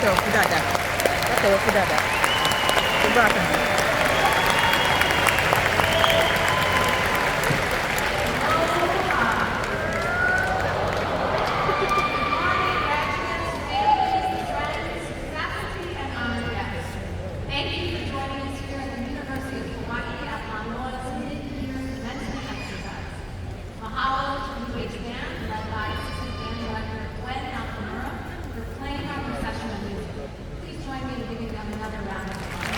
tẹ̀wọ̀ fún dáadáa. Wọ́n tẹ̀wọ̀ fún dáadáa. Ó bá a kàn. Thank you for joining us here at the University of Hawaii at Manoa's mid-year commencement exercise. Mahalo to the UH band, led by Assistant Band Director Gwen Nakamura, for playing our processional music. Please join me in giving them another round of applause.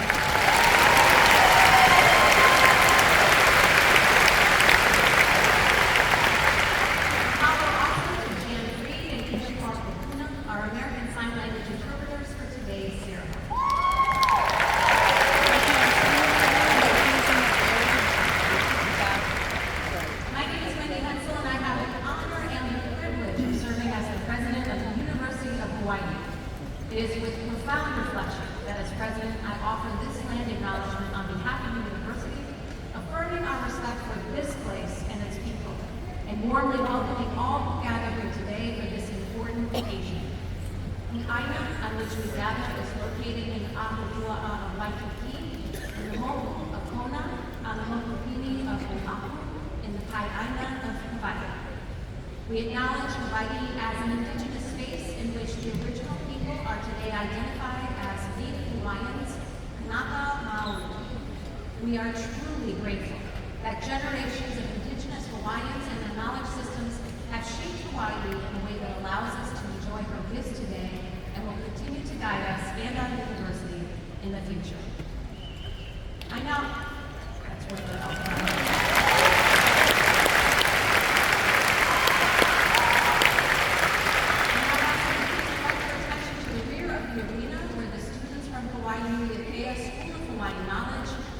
Mahalo also to Jan Reed and Keisha Parker-Kuna, our American Sign Language interpreters for today's ceremony. My name is Wendy Hensel, and I have the honor and the privilege of serving as the president of the University of Hawaii. It is with profound reflection that as president, I offer this land acknowledgement on behalf of the university, affirming our respect for this place and its people, and warmly welcoming all who gather here today for this important occasion. The island on which we gather is located in Ahupua'a of Waikiki, in the Moku of Kona, on the Mokupini of Oahu, in the Kai'aina of Hawaii. We acknowledge Hawaii as an indigenous space in which the original people are today identified as Native Hawaiians, Kanaka Maoli. We are truly grateful that generations of indigenous Hawaiians and their knowledge systems have shaped Hawaii in a way that allows us to enjoy her gifts today and will continue to guide us and our university in the future. I now, that's worth it.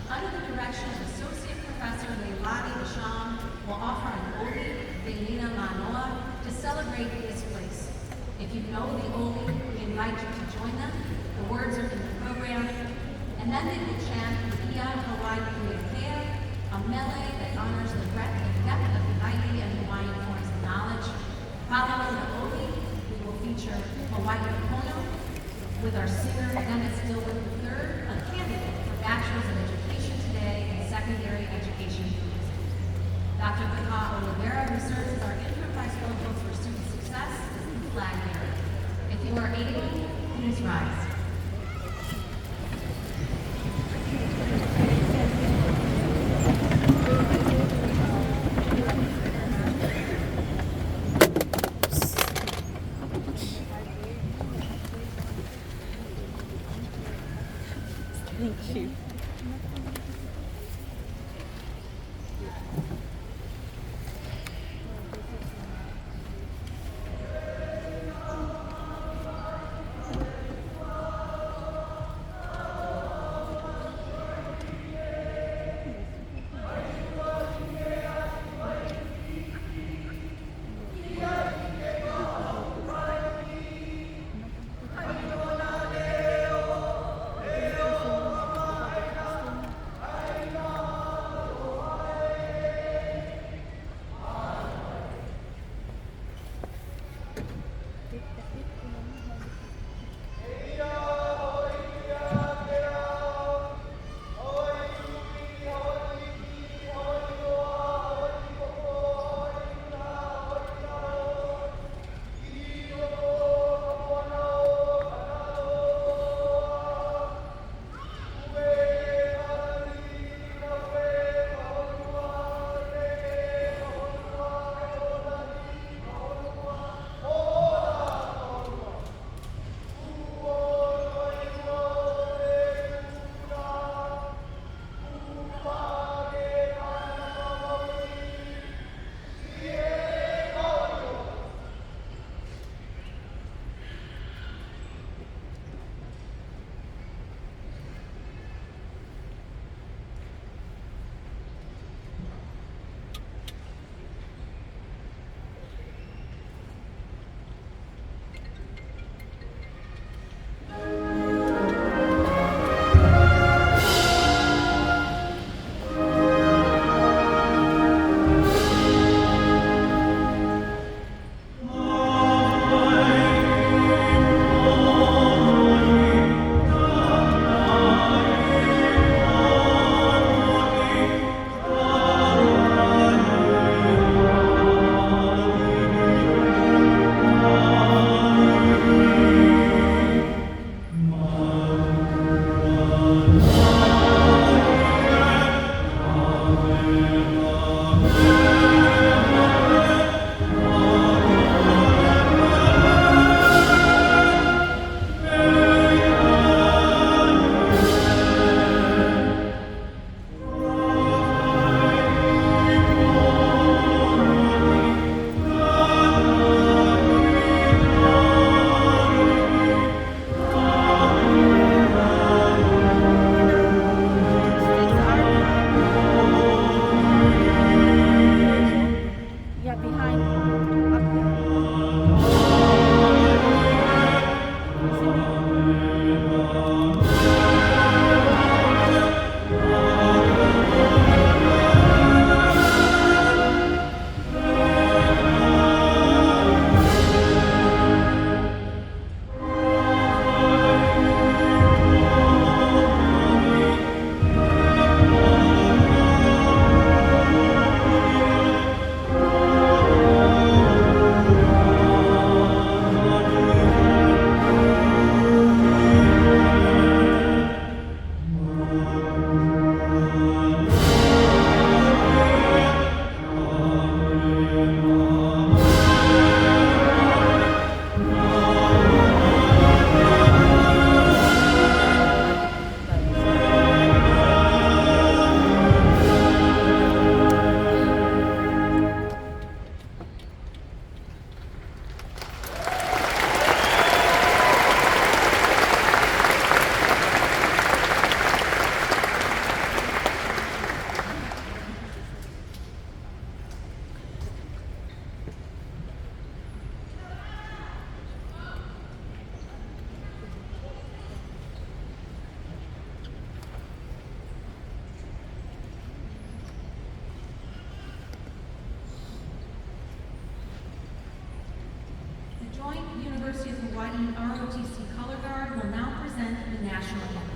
Under the direction of Associate Professor Leilani Basham, will offer an Oli, Leilina Manoa, to celebrate this place. If you know the Oli, we invite you to join them. The words are in the program. And then they will chant Ia Hawaii Kuekea, a melee that honors the breadth and depth of Hawaii and Hawaiian forms of knowledge. Following the Oli, we will feature Hawaii Pono with our singer Dennis Dilworth III, a candidate for Bachelor's of Education today and Secondary Education music. Dr. Kaka Oliveira, who serves as our interim vice provost for student success, is the flag bearer. If you are able, please rise. Thank you. Hawaii ROTC Color Guard will now present the national anthem.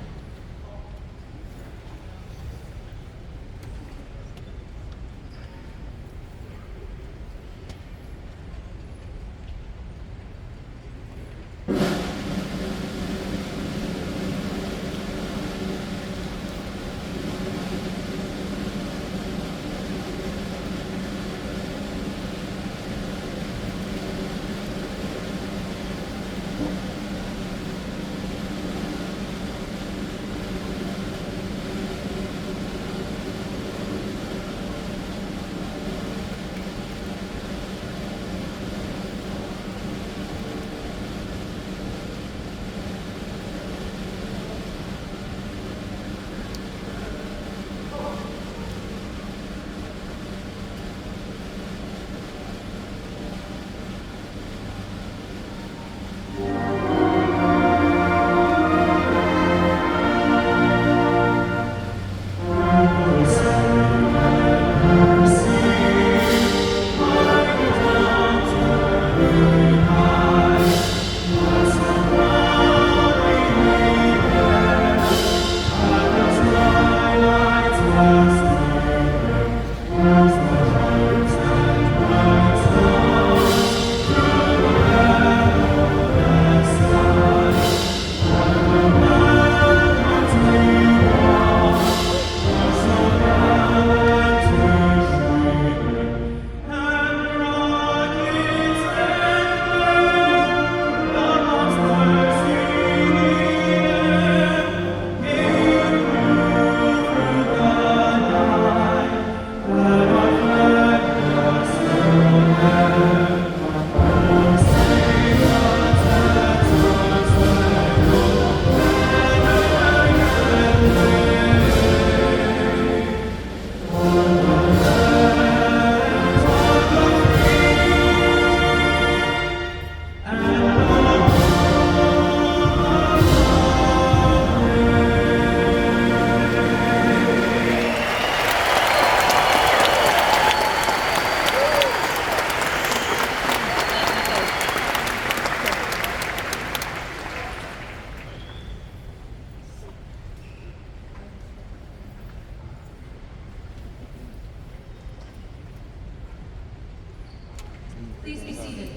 Please be seated.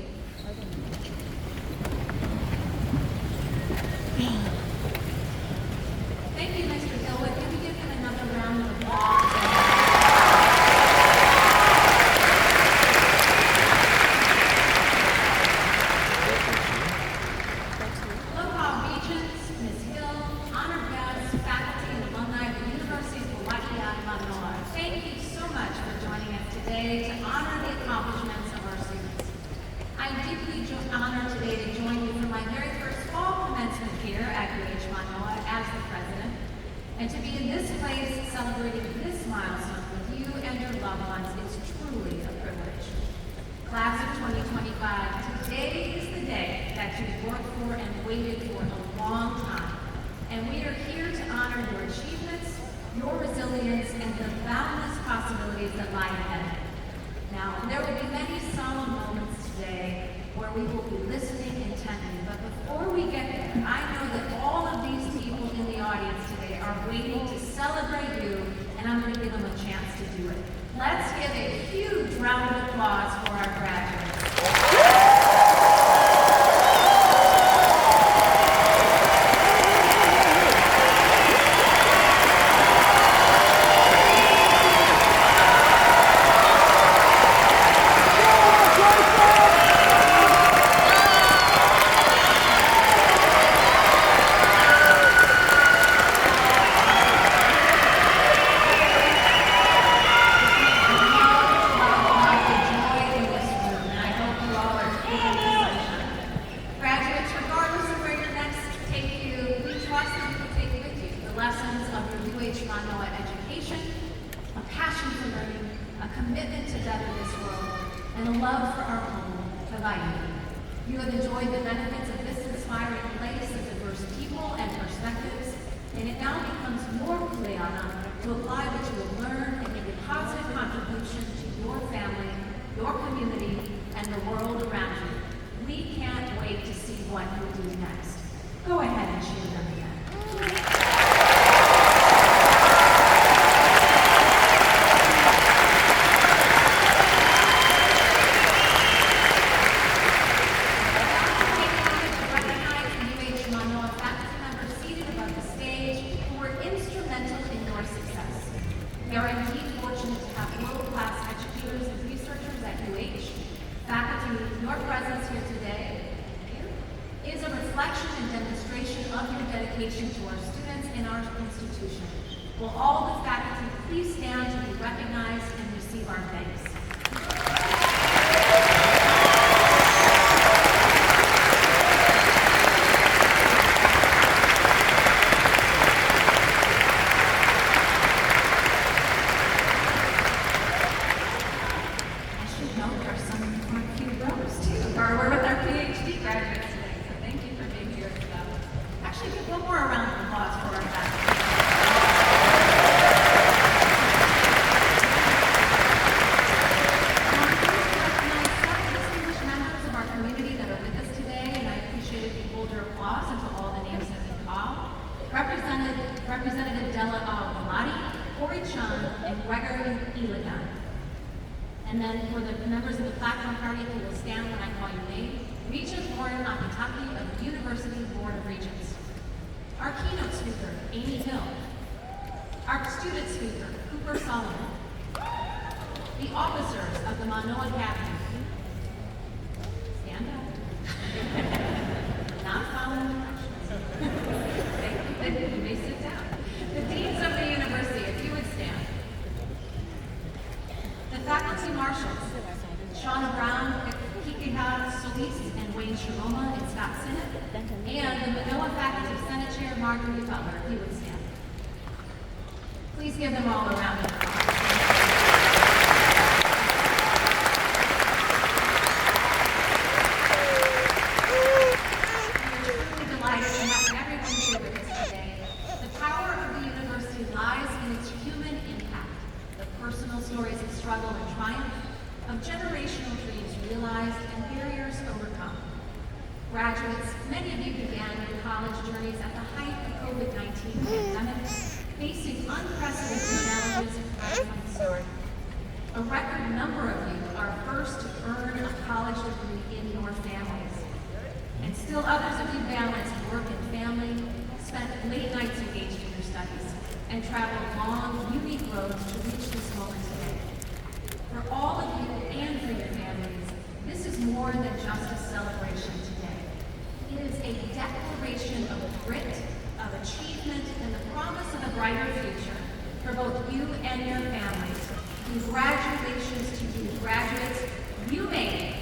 Thank you, Mr. Gilwood. Can we give him another round of applause? Aloha Regents, Ms. Hill, honored guests, faculty, and alumni of the University of Hawaii at Manoa. Thank you so much for joining us today to honor the accomplishments of our students. I'm deeply honored today to join you for my very first fall commencement here at UH Manoa as the president, and to be in this place celebrating this milestone with you and your loved ones is truly a privilege. Class of 2025, today is the day that you've worked for and waited for a long time, and we are here to honor your achievements, your resilience, and the boundless possibilities that lie ahead. Now, there will be many solemn moments today where we will be listening intently, but before we get there, I know that all of these people in the audience today are waiting to celebrate you, and I'm going to give them a chance to do it. Let's give a huge round of applause for our graduates. And a love for our home, Hawaii. You have enjoyed the benefits of this inspiring place of diverse people and perspectives, and it now becomes your kuleana to apply what you have learned and make a positive contribution to your family, your community, and the world around you. We can't wait to see what your presence here today is a reflection and demonstration of your dedication to our students and our institution. Will all the faculty please stand to be recognized and receive our thanks? And then for the members of the platform party who will stand when I call your name, Regent Lauren Akitaki of the University Board of Regents. Our keynote speaker, Amy Hill. Our student speaker, Cooper Solomon. The officers of the Manoa Academy. Stand up. Not following directions. You may sit down. The deans of the university, if you would stand. The faculty marshals, Shauna Brown, Kikeha Solis, and Wayne Shimoma, and Scott Sinnott, and the Manoa Faculty Senate Chair, Marguerite Butler, if you would stand. Please give them all a round of applause. We are truly delighted to have everyone here with us today. The power of the university lies in its human impact. Personal stories of struggle and triumph, of generational dreams realized and barriers overcome. Graduates, many of you began your college journeys at the height of COVID-19 pandemic, facing unprecedented challenges and graduating soaring. A record number of you are first to earn a college degree in your families. And still others of you balanced work and family, spent late nights engaged in your studies, and traveled long, unique roads to reach this moment today. For all of you and for your families, this is more than just a celebration today. It is a declaration of grit, of achievement, and the promise of a brighter future for both you and your families. Congratulations to you, graduates. You made it.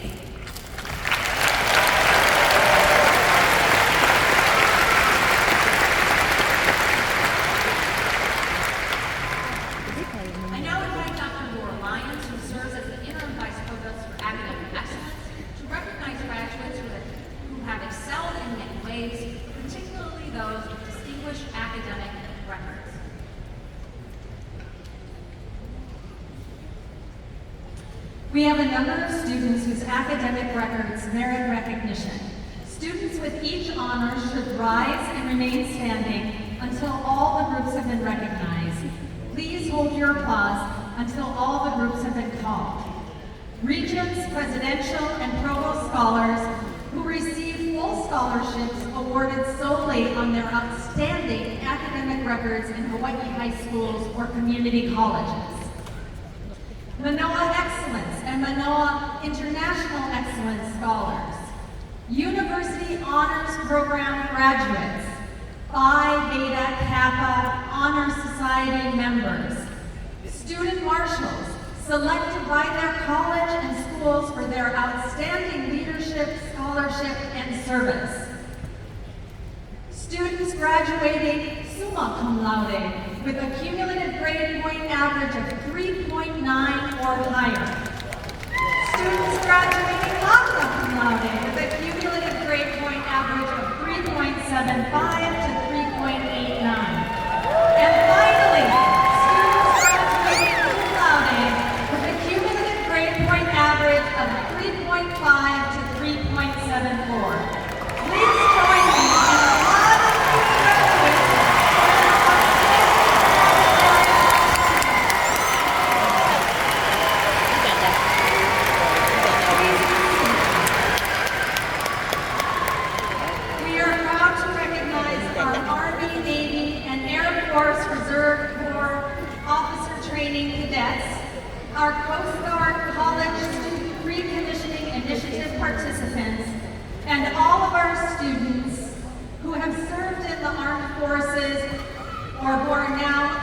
We have a number of students whose academic records merit recognition. Students with each honor should rise and remain standing until all the groups have been recognized. Please hold your applause until all the groups have been called. Regents, presidential, and provost scholars who receive full scholarships awarded solely on their outstanding academic records in Hawaii high schools or community colleges. Manoa Excellence and Manoa International Excellence Scholars, University Honors Program graduates, Phi Beta Kappa Honor Society members, student marshals selected by their college and schools for their outstanding leadership, scholarship, and service. Students graduating summa cum laude with a cumulative grade point average of 3.9 or higher. Students graduating magna cum laude with a cumulative grade point average of 3.75 to 3.89. And finally, students graduating cum laude with a cumulative grade point average of 3.5 to 3.74. Please join me in applauding these graduates. participants, and all of our students who have served in the armed forces or who are now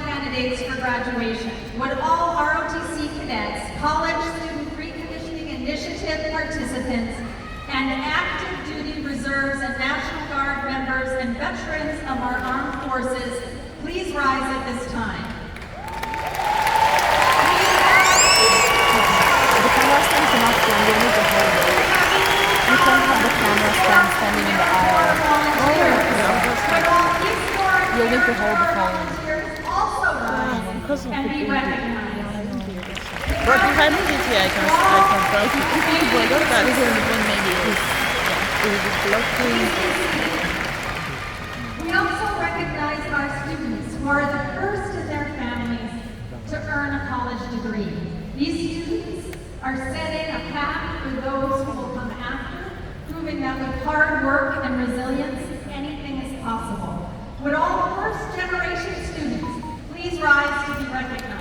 candidates for graduation. Would all ROTC cadets, College Student Reconditioning Initiative participants, and active duty reserves and National Guard members and veterans of our armed forces please rise at this time. The camera stand cannot stand, you need to hold it. You can't have the camera stand standing in the aisle. You'll need to hold the phone. Also rise Because of and the be baby. recognized. But if I move it here, I can try to. If you go like that, this one maybe is blocking. We also recognize our students who are the first in their families to earn a college degree. These students are setting a path for those who will come after, proving that with hard work and resilience, anything is possible. Would all first generation students please rise to be recognized?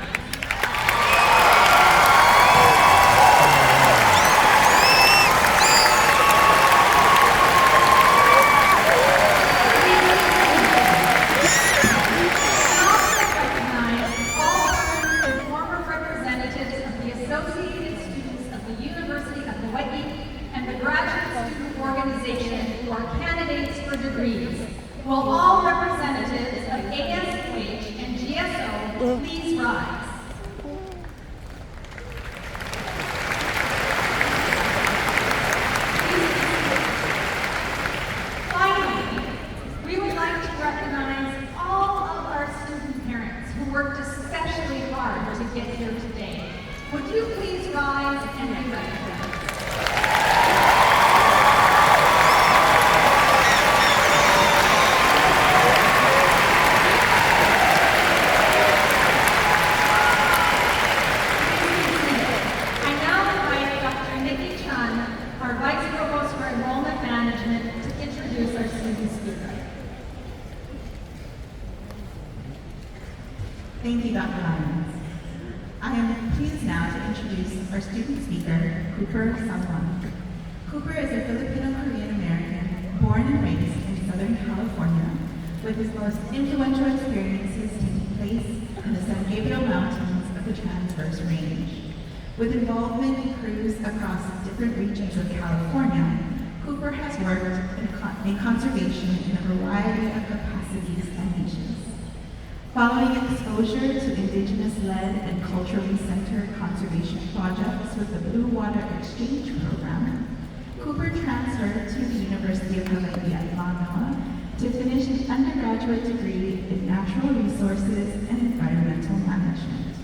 Will all representatives of ASH and GSO please rise? Finally, we would like to recognize all of our student parents who worked especially hard to get here today. Would you please rise and be recognized? Thank you, Dr. Lyons. I am pleased now to introduce our student speaker, Cooper Salwan. Cooper is a Filipino-Korean American born and raised in Southern California, with his most influential experiences taking place in the San Gabriel Mountains of the Transverse Range. With involvement in crews across different regions of California, Cooper has worked in conservation in a variety of capacities and niches. Following exposure to Indigenous-led and culturally centered conservation projects with the Blue Water Exchange Program, Cooper transferred to the University of Hawaii at Manoa to finish an undergraduate degree in natural resources and environmental management.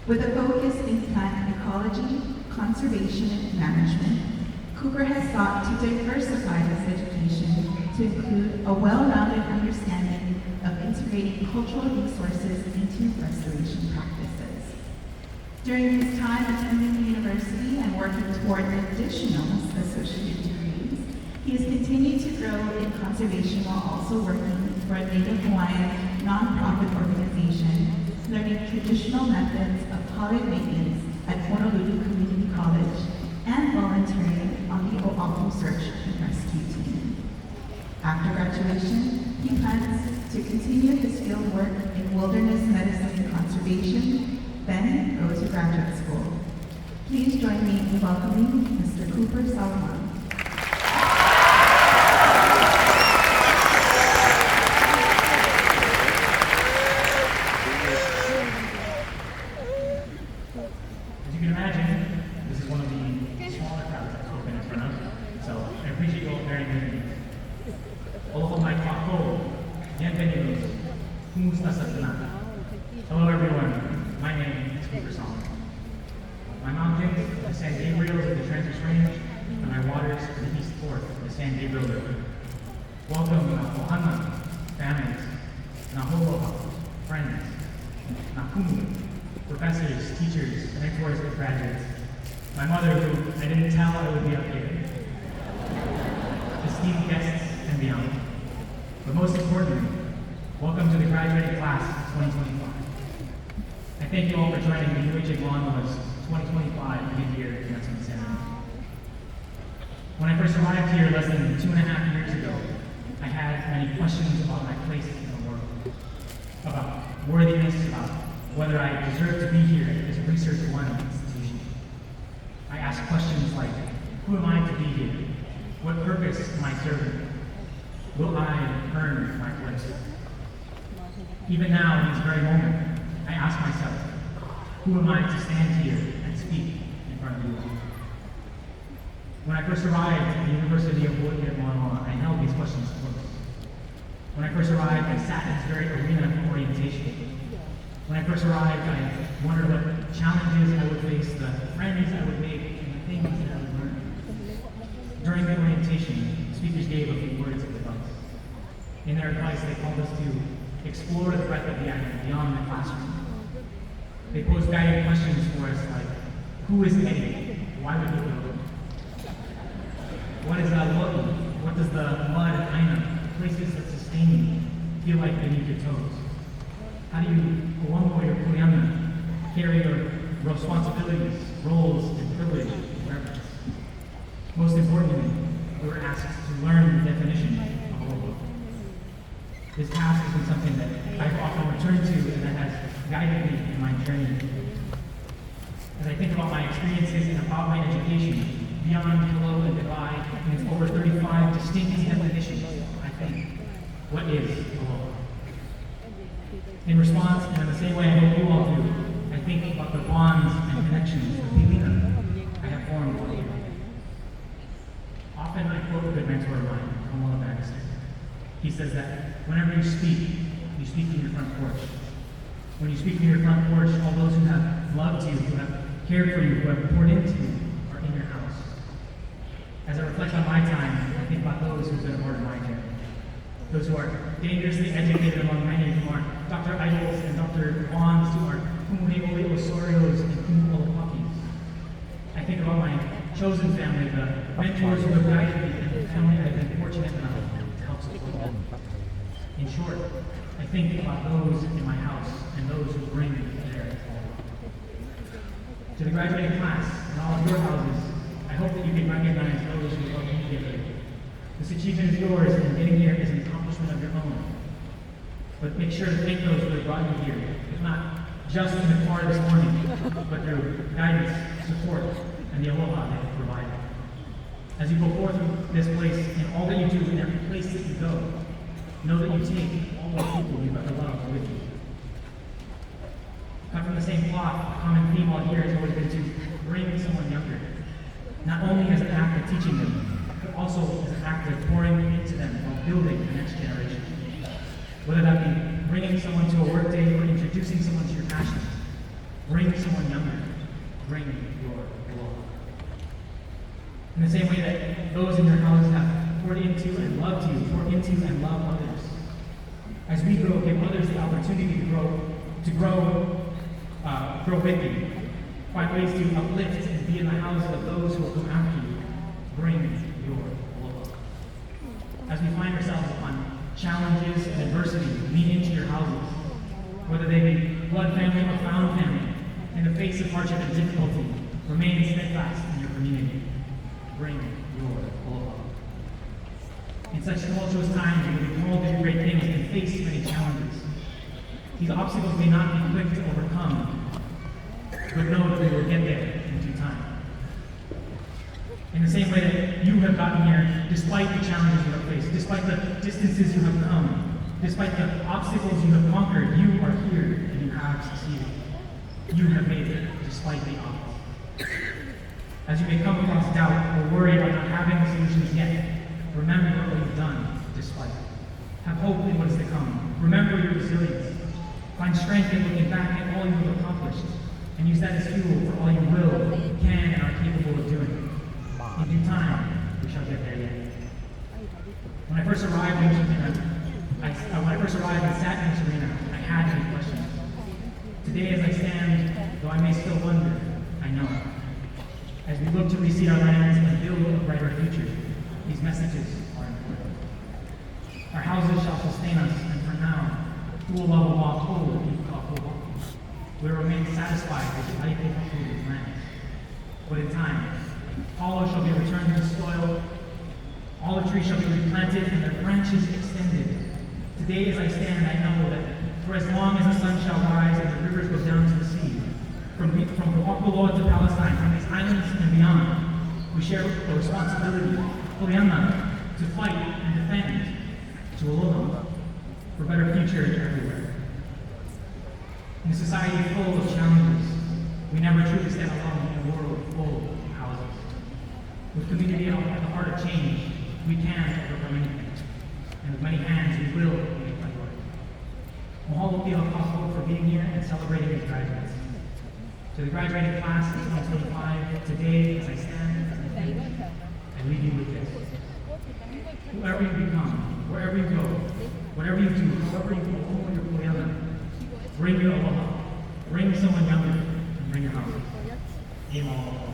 With a focus in plant ecology, conservation, and management, Cooper has sought to diversify his education to include a well-rounded understanding of integrating cultural resources into restoration practices. During his time attending the university and working toward additional associate degrees, he has continued to grow in conservation while also working for a Native Hawaiian nonprofit organization, learning traditional methods of pollen maintenance at Honolulu Community College, and volunteering on the Oahu Search and Rescue Team. After graduation, he plans to continue his field work in wilderness medicine and conservation, then go to graduate school. Please join me in welcoming Mr. Cooper Salwan. As you can imagine, this is one of the smaller crowds I've been in front of, so I appreciate you all bearing with me. Aloha mai kako, bienvenidos, kumusta sa lahat? Hello everyone, my name is Cooper Salwan. My mountains are the San Gabriels of the Transverse Range, and my waters are the East Fork of the San Gabriel River. Welcome na ohana, families, na holoha, friends, na kumu, professors, teachers, mentors, and graduates. My mother, who I didn't tell I would be up here. Esteemed guests and beyond. But most importantly, welcome to the graduating class of 2025. I thank you all for joining me UH Manoa's 2025 mid-year commencement ceremony. When I first arrived here less than 2.5 years ago, I had many questions about my place in the world, about worthiness, about whether I deserve to be here as a Research 1 institution. I asked questions like, who am I to be here? What purpose am I serving? Will I earn my place? Even now, in this very moment, I ask myself, who am I to stand here and speak in front of you all? When I first arrived at the University of Hawaii at Manoa, I held these questions close. When I first arrived, I sat in this very arena of orientation. When I first arrived, I wondered what challenges I would face, the friends I would make, and the things that I would learn. During the orientation, the speakers gave a few words of advice. In their advice, they called us to explore the breadth of the academy beyond the classroom. They posed guiding questions for us like, who is Eddie? Why would he go? What is Alo'i? What does the mud and aina, places that sustain you, feel like beneath your toes? How do you, Oamo or Kuleana, carry your responsibilities, roles, and privilege with reverence? Most importantly, we were asked to learn the definition of aloha. This task has been something that I've often returned to and that has guided me in my journey. As I think about my experiences and about my education, beyond hello and goodbye, and its over 35 distinct definitions, I think, what is aloha? In response, and in the same way I hope you all do, I think about the bonds and connections, the pilina I have formed with you. Often I quote a good mentor of mine, Manoa Fall. He says that whenever you speak from your front porch. When you speak from your front porch, all those who have loved you, who have cared for you, who have poured into you, are in your house. As I reflect on my time, I think about those who've been a part of my journey. Those who are dangerously educated among many, who are Dr. Idols and Dr. Bonds, who are Kumune'ole Osorios and Kumu'olapakis. I think about my chosen family, the mentors who have guided me, and the family I've been fortunate enough to help support. In short, I think about those in my house and those who bring theirs. To the graduating class and all of your houses, I hope that you can recognize those who helped you get here. This achievement is yours, and getting here is an accomplishment of your own. But make sure to thank those who have brought you here, if not just in the car this morning, but through guidance, support, and the aloha they have provided. As you go forth through this place and all that you do in every place that you go, know that you take all the people you have loved with you. Cut from the same cloth, a common theme all here has always been to bring someone younger, not only as an act of teaching them, but also as an act of pouring into them while building the next generation. Whether that be bringing someone to a work day or introducing someone to your passions, bring someone younger, bring your aloha. In the same way that those in your houses have poured into and loved you, pour into and love others. As we grow, give others the opportunity to grow with you. Find ways to uplift and be in the house of those who will come after you. Bring your aloha. As we find ourselves upon challenges and adversity, lean into your houses. Whether they be blood family or found family, in the face of hardship and difficulty, remain steadfast in your community. Bring your aloha. In such tumultuous times, we will be called to do great things and face many challenges. These obstacles may not be quick to overcome, but know that we will get there in due time. In the same way that you have gotten here, despite the challenges you have faced, despite the distances you have come, despite the obstacles you have conquered, you are here and you have succeeded. You have made it despite the odds. As you may come across doubt or worry about not having the solutions yet, remember what you've done despite. Have hope in what is to come. Remember your resilience. Find strength in looking back at all you have accomplished, and use that as fuel for all you will, can, and are capable of doing. In due time, we shall get there yet. When I first arrived and sat in this arena, I had many questions. Today, as I stand, though I may still wonder, I know. As we look to reseed our lands and build a brighter future, these messages are important. Our houses shall sustain us, and for now, we will remain satisfied with the life of food lands. But in time, hollow shall be returned to the soil, olive trees shall be replanted and their branches extended. Today as I stand, I know that for as long as the sun shall rise and the rivers go down to the sea, from Wakuloa to Palestine, from these islands and beyond, we share the responsibility, Kuleana, to fight and defend, to aloha, for better future everywhere. In a society full of challenges, we never truly stand alone in a world full of houses. With community at the heart of change, we can overcome anything. And with many hands, we will make it work. Mahalo Piha for being here and celebrating these graduates. To the graduating class of 2025, today, as I stand on the bench, I leave you with this. Whoever you become, wherever you go, whatever you do, however you go, your kuleana, bring your aloha, bring someone younger, and bring your house. Aloha.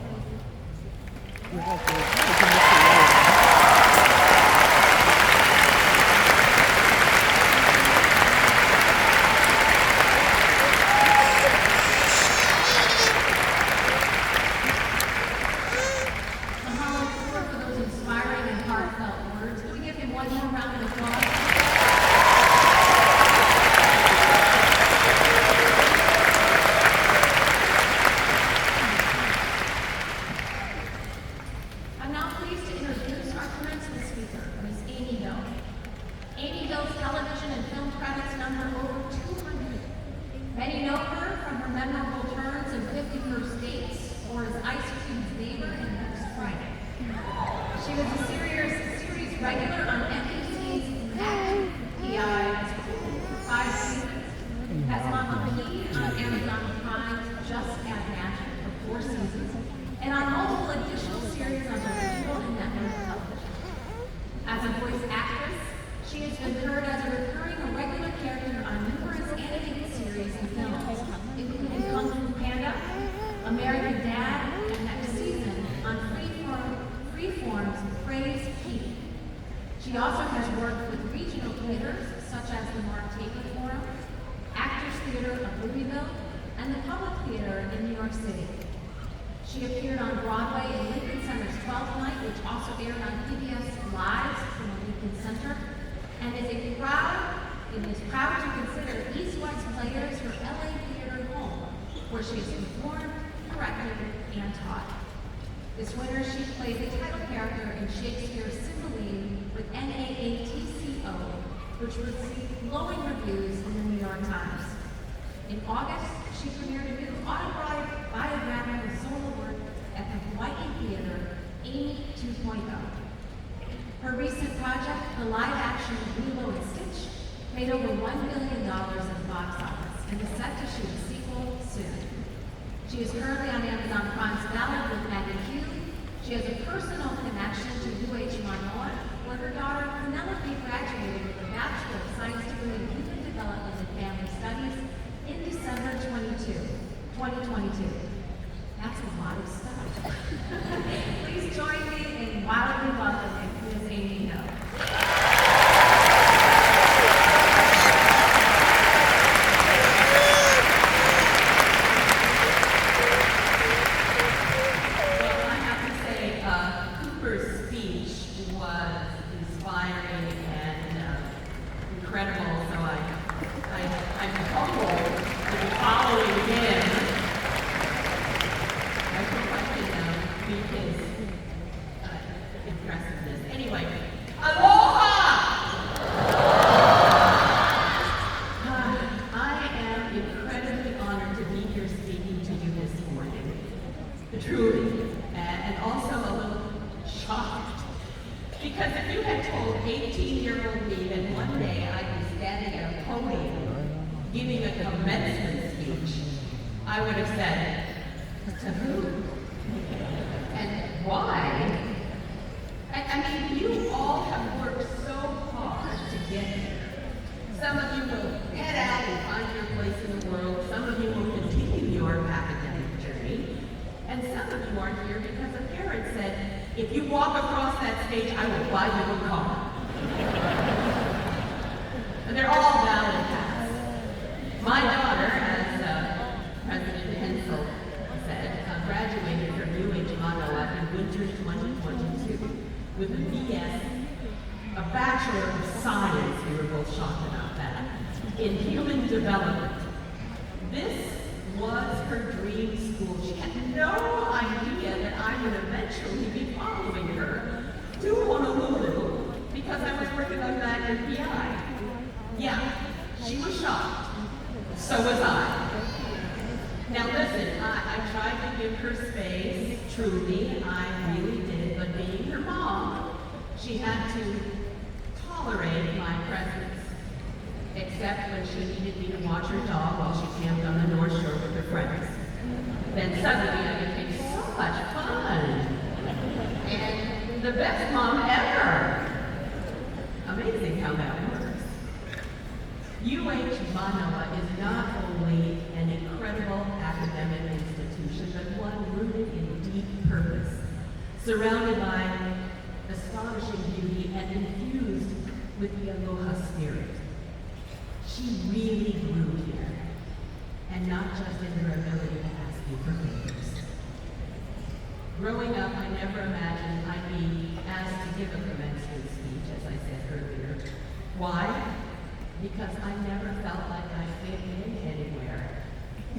Many know her from her memorable turns in 51st Dates or as Ice Cream's neighbor in Next Friday. She was a series regular on NBC's PI's for 5 seasons, as Mama P on Amazon Prime's Just Add Magic for 4 seasons, and on multiple additional series on the regional and network television. As a voice actress, she has been heard as a recurring or regular character on numerous animated series and films, including Kung Fu Panda, American Dad, and next season on Freeform's Praise Pete. She also has worked with regional theaters such as the Mark Taper Forum, Actors Theater of Louisville, and the Public Theater in New York City. She appeared on Broadway in Lincoln Center's 12th Night, which also aired on PBS Live from the Lincoln Center, and is proud to consider East-West Players her LA Theater home, where she has performed, directed, and taught. This winter, she played the title character in Shakespeare's Cymbeline with NAATCO, which received glowing reviews in the New York Times. In August, she premiered a new autobiographical solo work at the Hawaii Theater, Amy 2.0. Her recent project, the live-action Lilo and Stitch, made over $1 million in the box office and is set to shoot a sequel soon. She is currently on Amazon Prime's Ballad with Maggie Hugh. She has a personal connection to UH Manoa, where her daughter Penelope graduated with a Bachelor of Science degree in Human Development and Family Studies in December 2022. That's a lot of stuff. Please join me in wildly welcoming Ms. Amy Hill. Truly, and also a little shocked. Because if you had told 18-year-old me that one day I'd be standing at a podium giving a commencement speech, I would have said, to who? And why? I mean, you all have worked so hard to get here. Some of you will head out and find your place in the world. Some of you will continue your academic journey. And some of you aren't here because a parent said, if you walk across that stage, I will buy you a car. And they're all valid paths. My daughter, as President Hensel said, graduated from UH Manoa in winter 2022 with a BS a Bachelor of Science, we were both shocked about that, in Human Development. This was her dream school. She had no idea that I would eventually be following her to Honolulu because I was working on Magnet PI. Yeah, she was shocked. So was I. Now listen, I tried to give her space, truly, I really did, but being her mom, she had to tolerate my presence, except when she needed me to watch her dog while she camped on the North Shore with her friends. Then suddenly I became so much fun, and the best mom ever. Amazing how that works. UH Manoa is not only an incredible academic institution, but one rooted in deep purpose, surrounded by astonishing beauty and infused with the aloha spirit. She really grew here, and not just in her ability to ask you for favors. Growing up, I never imagined I'd be asked to give a commencement speech, as I said earlier. Why? Because I never felt like I fit in anywhere.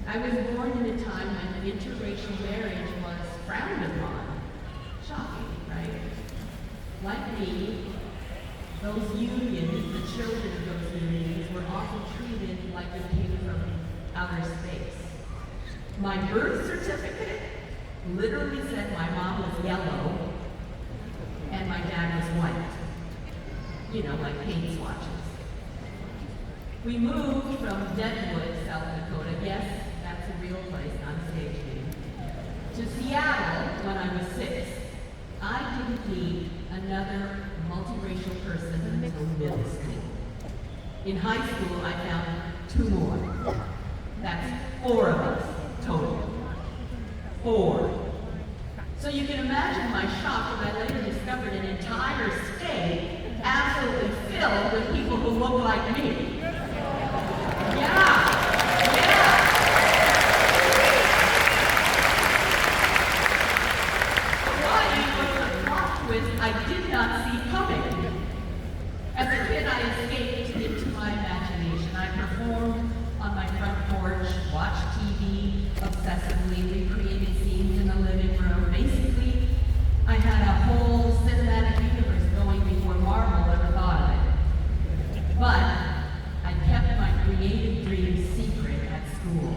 I was born in a time when interracial marriage was frowned upon. Shocking, right? Like me, those unions, the children of those unions, were often treated like they came from outer space. My birth certificate literally said my mom was yellow and my dad was white. You know, like paint swatches. We moved from Deadwood, South Dakota, yes, that's a real place, not a stage name, to Seattle when I was 6. I didn't meet another multiracial person until middle school. In high school, I found 2 more. That's 4 of us total. 4. So you can imagine my shock when I later discovered an entire state absolutely filled with people who look like me. Yeah. Hawaii was a plot twist I did not see coming. As a kid, I escaped into my imagination. I performed on my front porch, watched TV obsessively, recreated scenes in the living room. Basically, I had a whole cinematic universe going before Marvel ever thought of it. But I kept my creative dreams secret at school.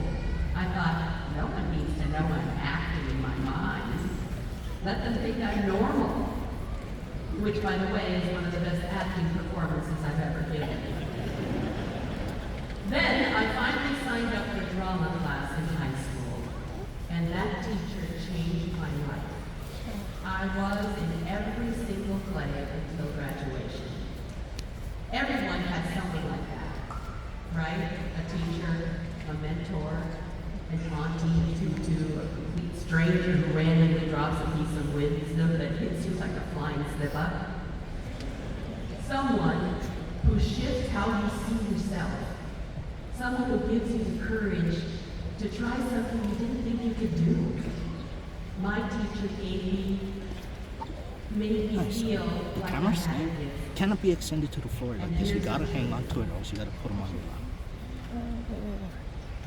I thought, no one needs to know I'm acting in my mind. Let them think I'm normal. Which, by the way, is one of the best acting performances I've ever given. Then I finally signed up for drama class in high school, and that teacher changed my life. I was in every single play until graduation. Everyone had something like that, right? A teacher, a mentor, an auntie, a tutu, a complete stranger who randomly drops a piece of wisdom that hits you like a flying slip-up. Someone who shifts how you see yourself. Someone who gives you the courage to try something you didn't think you could do. My teacher made me feel like I Cameras had a gift. cannot be extended to the floor like this. You gotta hang on to it, or else you gotta put them on your lap.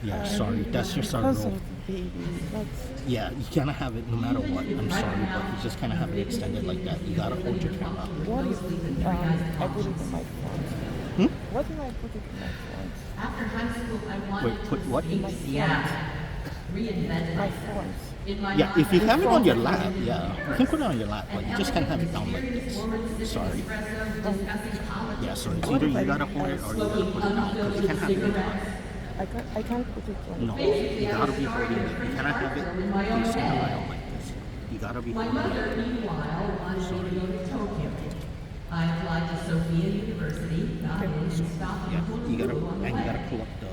Yeah, sorry, that's just our Because rule. of the baby. That's Yeah, you cannot have it no matter what. I'm sorry, but you just cannot have it extended like that. You gotta hold your camera. what if I put it in my phone? What if I put it in my phone? After high school, I wanted Wait, put what? to escape Seattle, reinvent My myself. phones. In my Yeah, if you mind, have it on your lap, yeah, you can put it on your lap, but you just can't have it down like this. Sorry. Yeah, so it's either you gotta hold it or you gotta put it down, because you can't have it down. I can't put it on. No, you gotta be holding it. You cannot have it facing around like this. You gotta be My holding it. mother, meanwhile, wanted me to go to Tokyo. I applied to Sophia University, got in, and stopped Yeah, in you gotta, Honolulu on the and you gotta way. pull up the,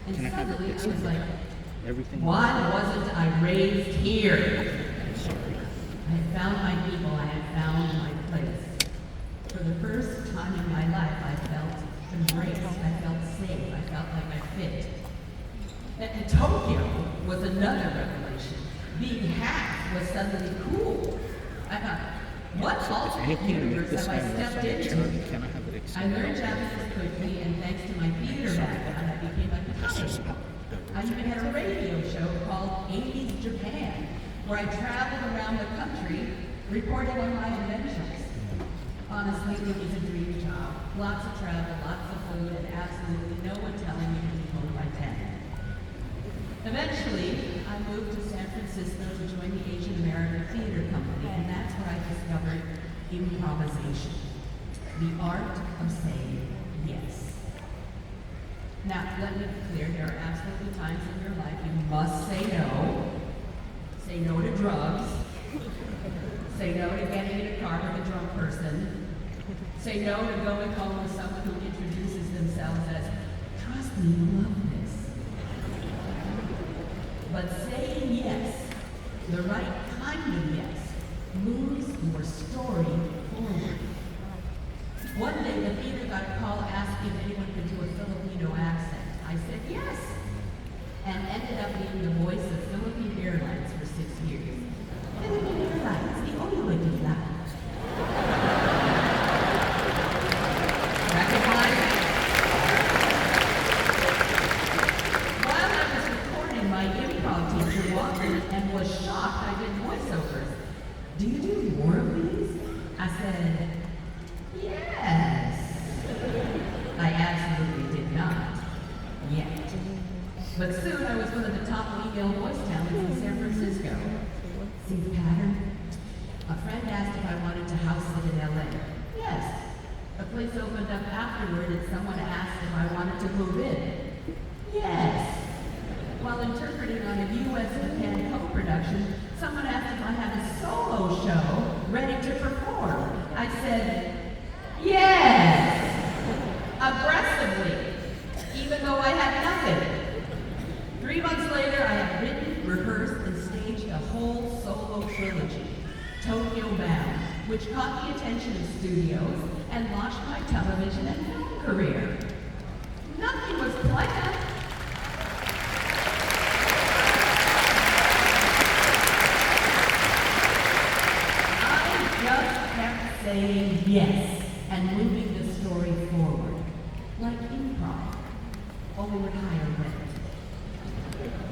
And can I have it suddenly I was extended? like, Everything. why wasn't I raised here? Sorry. I had found my people, I had found my place. For the first time in my life, I felt embraced, I felt safe, I felt like I fit. And Tokyo was another revelation. Being half was suddenly cool. I thought, what what If alternate anything, make universe this have I guy rest stepped on the into? chair. You cannot have it I extended. learned Japanese quickly, and thanks to my theater background, I became a talent. I even had a radio show called 80s Japan, where I traveled around the country reporting on my adventures. Honestly, it was a dream job. Lots of travel, lots of food, and absolutely no one telling me to be home by 10. Eventually, I moved to San Francisco to join the Asian American Theater Company, and that's where I discovered improvisation, the art of saying yes. Now, let me be clear, there are absolutely times in your life you must say no. Say no to drugs. Say no to getting in a car with a drunk person. Say no to going home with someone who introduces themselves as, trust me, you love this. But saying yes, the right kind of yes, moves your story forward. One day, the theater got a call asking if anyone could do a Filipino accent. I said yes, and ended up being the voice of Philippine Airlines for 6 years. Philippine Airlines, the only way to fly. Recognize it? While I was recording, my improv teacher walked in and was shocked I did voiceovers. Do you do more of these? I said, yes. I absolutely did not. Yet. But soon I was one of the top female voice talents in San Francisco. See the pattern? A friend asked if I wanted to house sit in LA. Yes. A place opened up afterward and someone asked if I wanted to move in. Yes. While interpreting on a U.S. Japan co-production, someone asked if I had a solo show ready to perform. I said, yes, aggressively, even though I had nothing. 3 months later, I had written, rehearsed, and staged a whole solo trilogy, Tokyo Bound, which caught the attention of studios and launched my television and film career. Nothing was planned. Saying yes and moving the story forward, like improv, only with higher rent.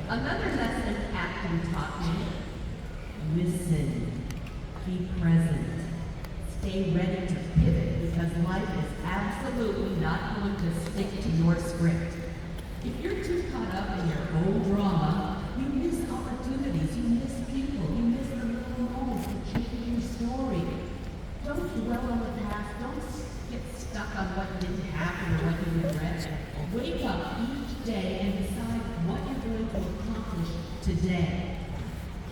Another lesson acting taught me: listen, be present, stay ready to pivot, because life is absolutely not going to stick to your script. If you're too caught up in your own drama, you miss opportunities, you miss people, you miss the little moments that change your story. Don't dwell on the past. Don't get stuck on what didn't happen or what you regret. Wake up each day and decide what you're going to accomplish today.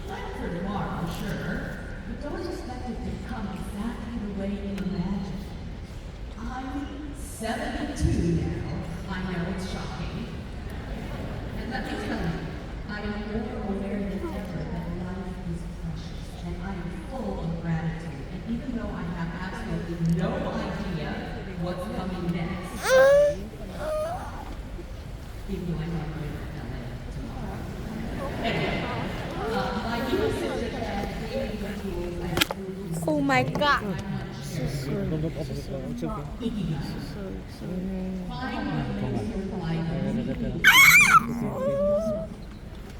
Plan for tomorrow, sure, but don't expect it to come exactly the way you imagine. I'm 72 now. I know it's shocking. And let me tell you, I am more aware than ever that life is precious, and I am full of gratitude. Even though I have absolutely no idea what's coming next. Even though I'm not going to LA tomorrow. Anyway, my U.S. Japan daily rituals. Oh my god. Ikigai. Find what makes your life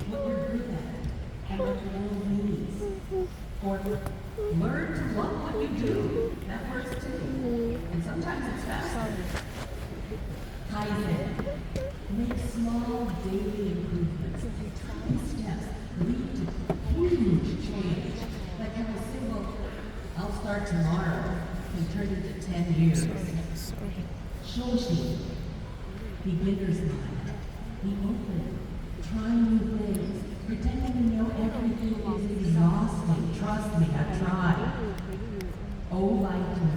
what you're good at and what the world needs. Or learn to love what you do. That works too. And sometimes it's faster. Kaizen. Make small daily improvements. Tiny steps lead to huge change. Like how a single, I'll start tomorrow, can turn into 10 years. Shoshi. Beginner's mind. Be open. Try new things. Pretending you know everything is exhausting. Trust me, I've tried. Oh, like me.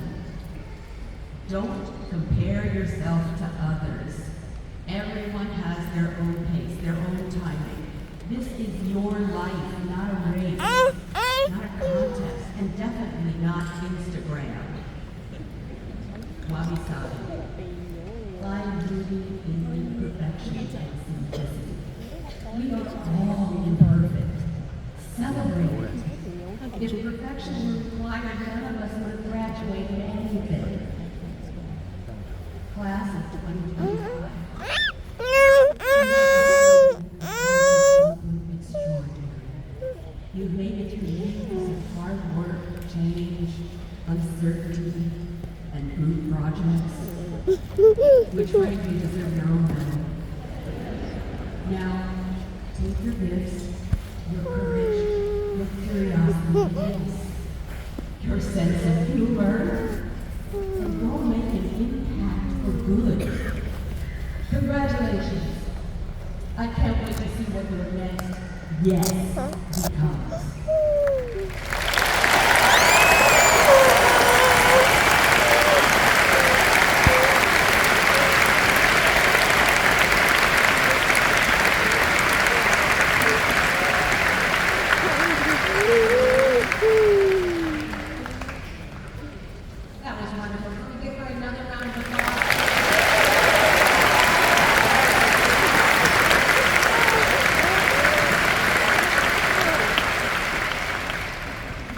Don't compare yourself to others. Everyone has their own pace, their own timing. This is your life, not a race, not a contest, and definitely not Instagram. Wabi-sabi. Find beauty in imperfection and simplicity. We are all imperfect. Celebrate it. If perfection were required, none of us would have graduated anything. Class of 2025. Extraordinary. You've made it through years of hard work, change, uncertainty, and group projects, which frankly deserve their own medal. Now, take your gifts, your courage, your curiosity, your sense of humor, and go make an impact for good. Congratulations. I can't wait to see what your next yes becomes. That was wonderful. Can we give her another round of applause?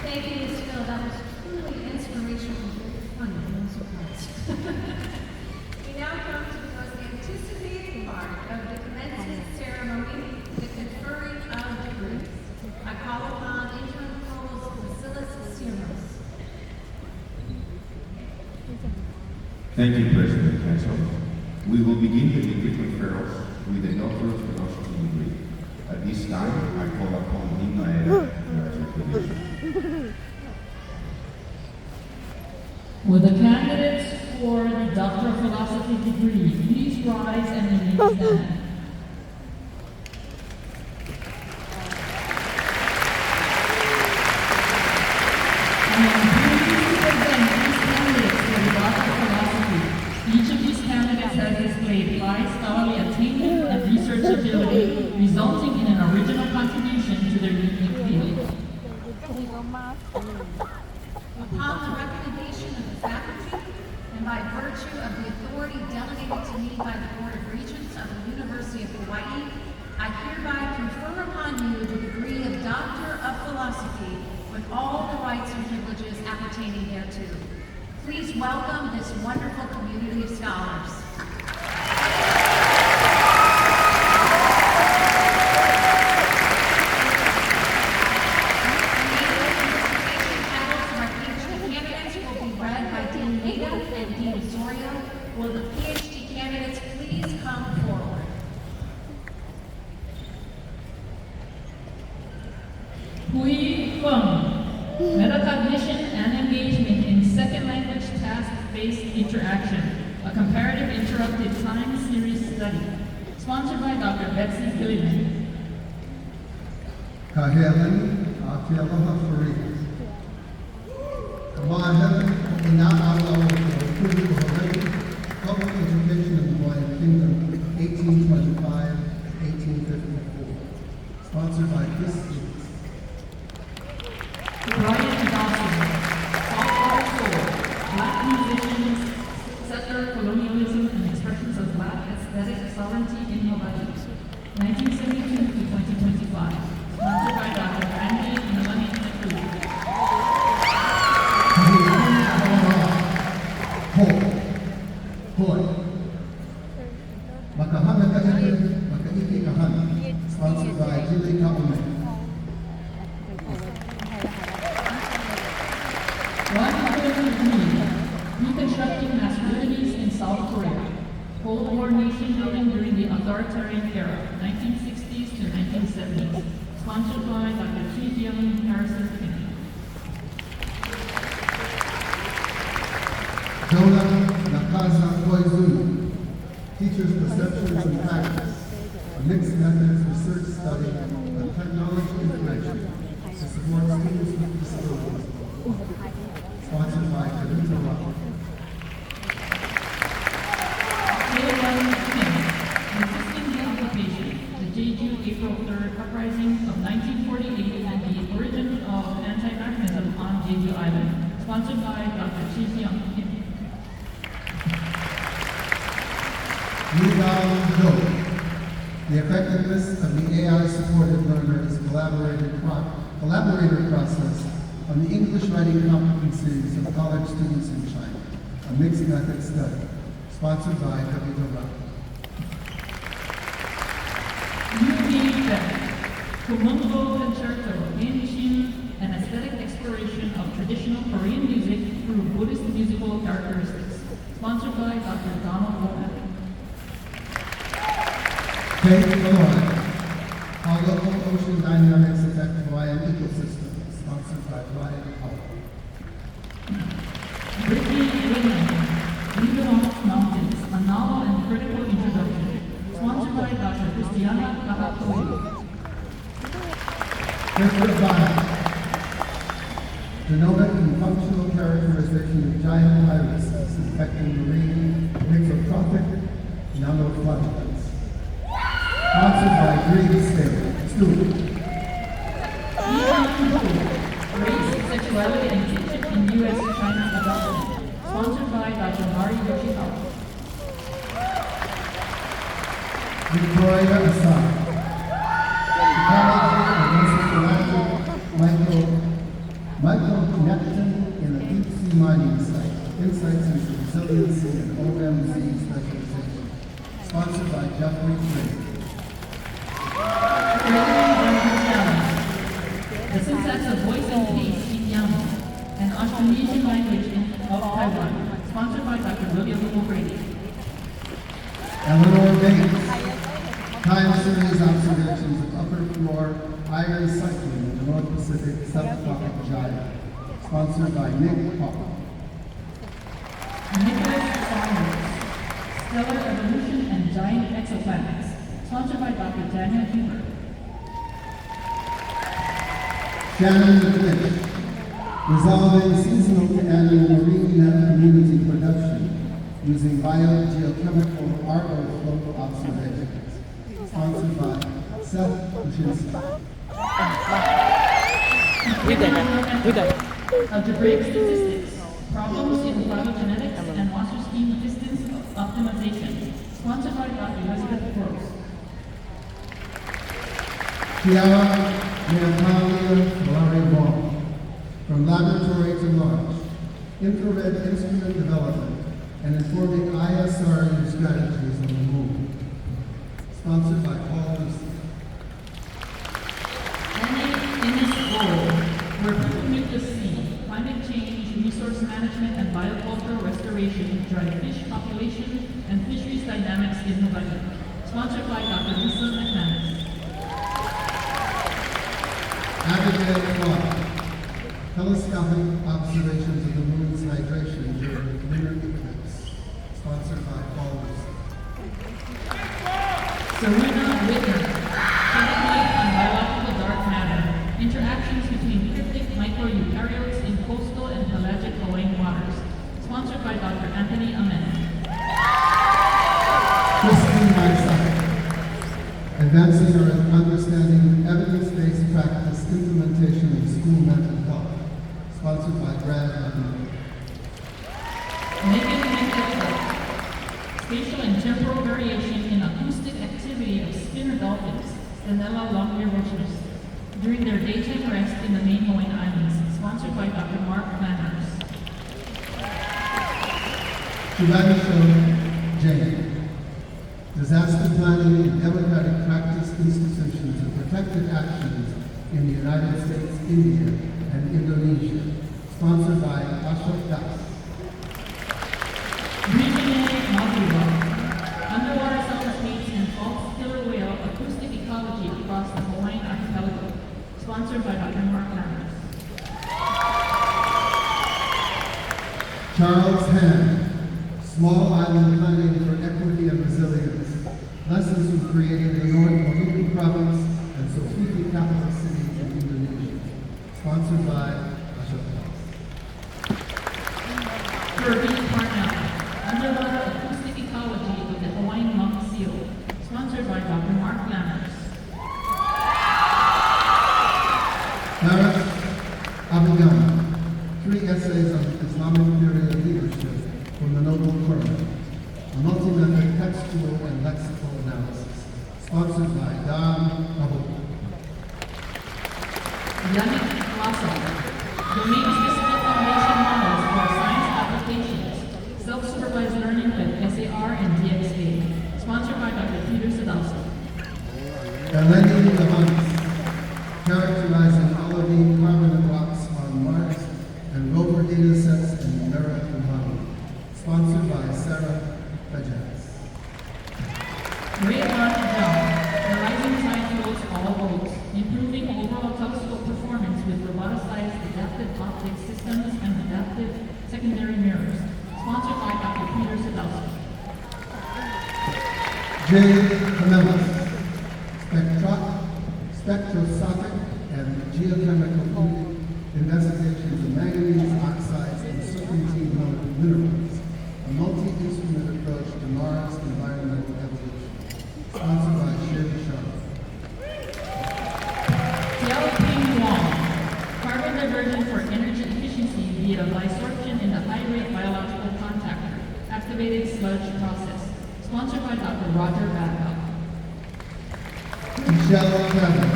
Thank you, Ms. Phil. That was truly inspirational and very funny. I'm surprised. We now come to the most anticipated part of the commencement ceremony, the conferring of degrees. I call upon interim provost Basilis Sirmos. Thank you, President Council. We will begin the degree conferrals with the Doctor of Philosophy degree. At this time, I call upon Himaera to Will the candidates for the Doctor of Philosophy degree please rise and remain standing? I am pleased to present these candidates for the Doctor of Philosophy. Each of these candidates has displayed high scholarly attainment and research ability, resulting in an original contribution to their unique field. Upon the recommendation of the faculty and by virtue of the authority delegated to me by the Board of Regents of the University of Hawaii, I hereby confer upon you the degree of Doctor of Philosophy with all the rights and privileges appertaining thereto. Please welcome this wonderful community of scholars. Will the PhD candidates please come forward? Hui Feng, metacognition and engagement in second language task-based interaction, a comparative interrupted time series study, sponsored by Dr. Betsy Gilliman. Kahelen, Atialaha Farid. Kamahelen, Ina Alawa, Kuru Hawaii, Public Education in the Hawaiian Kingdom, 1825-1854. Sponsored by Chris Stevens. Brian Dawson, Saltwater Soul, Black musicians, settler colonialism, and expressions of Black aesthetic sovereignty in Hawaii, 1972 to 2025. Sponsored by Dr. Randy Melanie McClure. Hoi. Makahana Kahele, Makaike Kahana. Sponsored by Julie Kaume. Ron Degree, Reconstructing Masculinities in South Korea, Cold War nation building during the authoritarian era, 1960s to 1970s. Sponsored by Dr. Chi Young Harrison Kinney. Dona Nakaza Koizumi. Teachers' Perceptions and Practice. A mixed methods research study of technology information to support students with disabilities. Sponsored by Kavita Rock. K.Y. Kim, Resisting the Occupation, the Jeju April 3rd Uprising of 1948 and the origin of anti-Americanism on Jeju Island. Sponsored by Dr. Chi Young Kim. The effectiveness of the AI-supported learner is collaborator process on the English writing competencies of college students in China, a mixed method study, sponsored by WWF. Kumungo Concerto, Ancient and Aesthetic Exploration of Traditional Korean Music through Buddhist Musical Characteristics, sponsored by Dr. Donald Womack. Faith Malloy, How Local Ocean Dynamics Affect Hawaiian Ecosystems, sponsored by Ryan Howell. Brittany Whitman, Lebanon Mountains, a novel and critical introduction, sponsored by Dr. Christiana Kakatoji. Christopher Bond, Genomic and Functional Characterization of Giant Viruses Infecting Marine Mixotrophic Nanoflagellates, sponsored by Green State Student. Race, Sexuality, and Kinship in U.S.-China Adoption, sponsored by Dr. Mari Yoshikawa. Victoria Assad, Microconnection in a deep sea mining site, insights into resiliency and OMZ specialization, sponsored by Jeffrey Gray. The syntax of voice and taste in Yamo, an Austronesian language of Taiwan, sponsored by Dr. William O'Grady. Eleanor Bates, time series observations of upper floor iron cycling in the North Pacific subtropic gyre, sponsored by Nick Hawk. Nicholas Saunders, Stellar Evolution and Giant Exoplanets, sponsored by Dr. Daniel Huber. Shannon McLeish, resolving seasonal to annual marine net community production using biogeochemical Argo flow observations, sponsored by Seth Kuczynski. We did. Algebraic statistics, problems in phylogenetics and Wasserstein distance optimization, sponsored by Dr. Elizabeth Gross. Kiara Natalia Larry from laboratory to launch, infrared instrument development, and informing ISRU strategies on the move. Sponsored by Paul Lucy. In its goal, where people meet the sea, climate change, resource management, and biocultural restoration drive fish population and fisheries dynamics in Hawaii. Sponsored by Dr. Lisa McManus. Abigail Clark, telescopic observations of the moon's hydration during lunar eclipse, sponsored by Paul Lucy. Serena Whitner, satellite and biological dark matter, interactions between cryptic microeukaryotes in coastal and pelagic Hawaiian waters, sponsored by Dr. Anthony Amen. Christine Maisaka, advancing our understanding of evidence-based practice implementation in school mental health, sponsored by Brad Abdul. Megan McDowell, spatial and temporal variation in acoustic activity of spinner dolphins, Stenella longirochus, during their daytime rest in the main Hawaiian Islands, sponsored by Dr. Mark Manners. Shivani Jane, disaster planning and democratic practice institutions and protective actions in the United States, India, and Indonesia, sponsored by Ashok Das. Underwater self-esteem and false killer whale acoustic ecology across the Hawaiian archipelago, sponsored by Dr. Mark Manners. Charles Hand, small island planning for equity and resilience, lessons from creating the North Maluku province and Sofifi capital city in Indonesia, sponsored by Ashok Das. Kirby Parnell, underwater acoustic ecology of the Hawaiian monk seal, sponsored by Dr. Mark Manners. Faris Abigam, 3 essays on Islamic theory of leadership from the Noble Quran, a multi-method textual and lexical analysis, sponsored by Don Abu. Yannick Lasso, Sponsored by Sarah Fajas. Great Mark John, the rising tide floats all boats, improving overall telescope performance with roboticized adaptive optics systems and adaptive secondary mirrors. Sponsored by Dr. Peter Sadowski. Jay Camellas, spectroscopic and geochemical investigations of manganese oxides and serpentine minerals, a multi-instrument approach to Mars environmental evolution. Sponsored by Sherry Shaw. Xiaoping Wang, carbon diversion for energy efficiency via lysorption in the high-rate biological contactor, activated sludge process. Sponsored by Dr. Roger Babcock. Michelle Clever,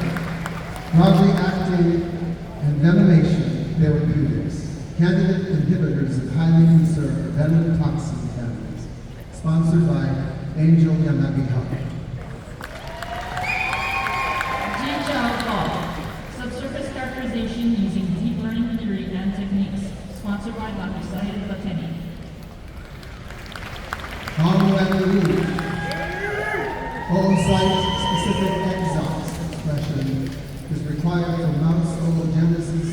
broadly-acting envenomation therapeutics, candidate inhibitors of highly conserved venom toxin families. Sponsored by Angel Yamagiha. Jichao Fall, subsurface characterization using deep learning theory and techniques. Sponsored by Dr. Syed Bateni. Oocyte-specific exox expression is required for mouse oogenesis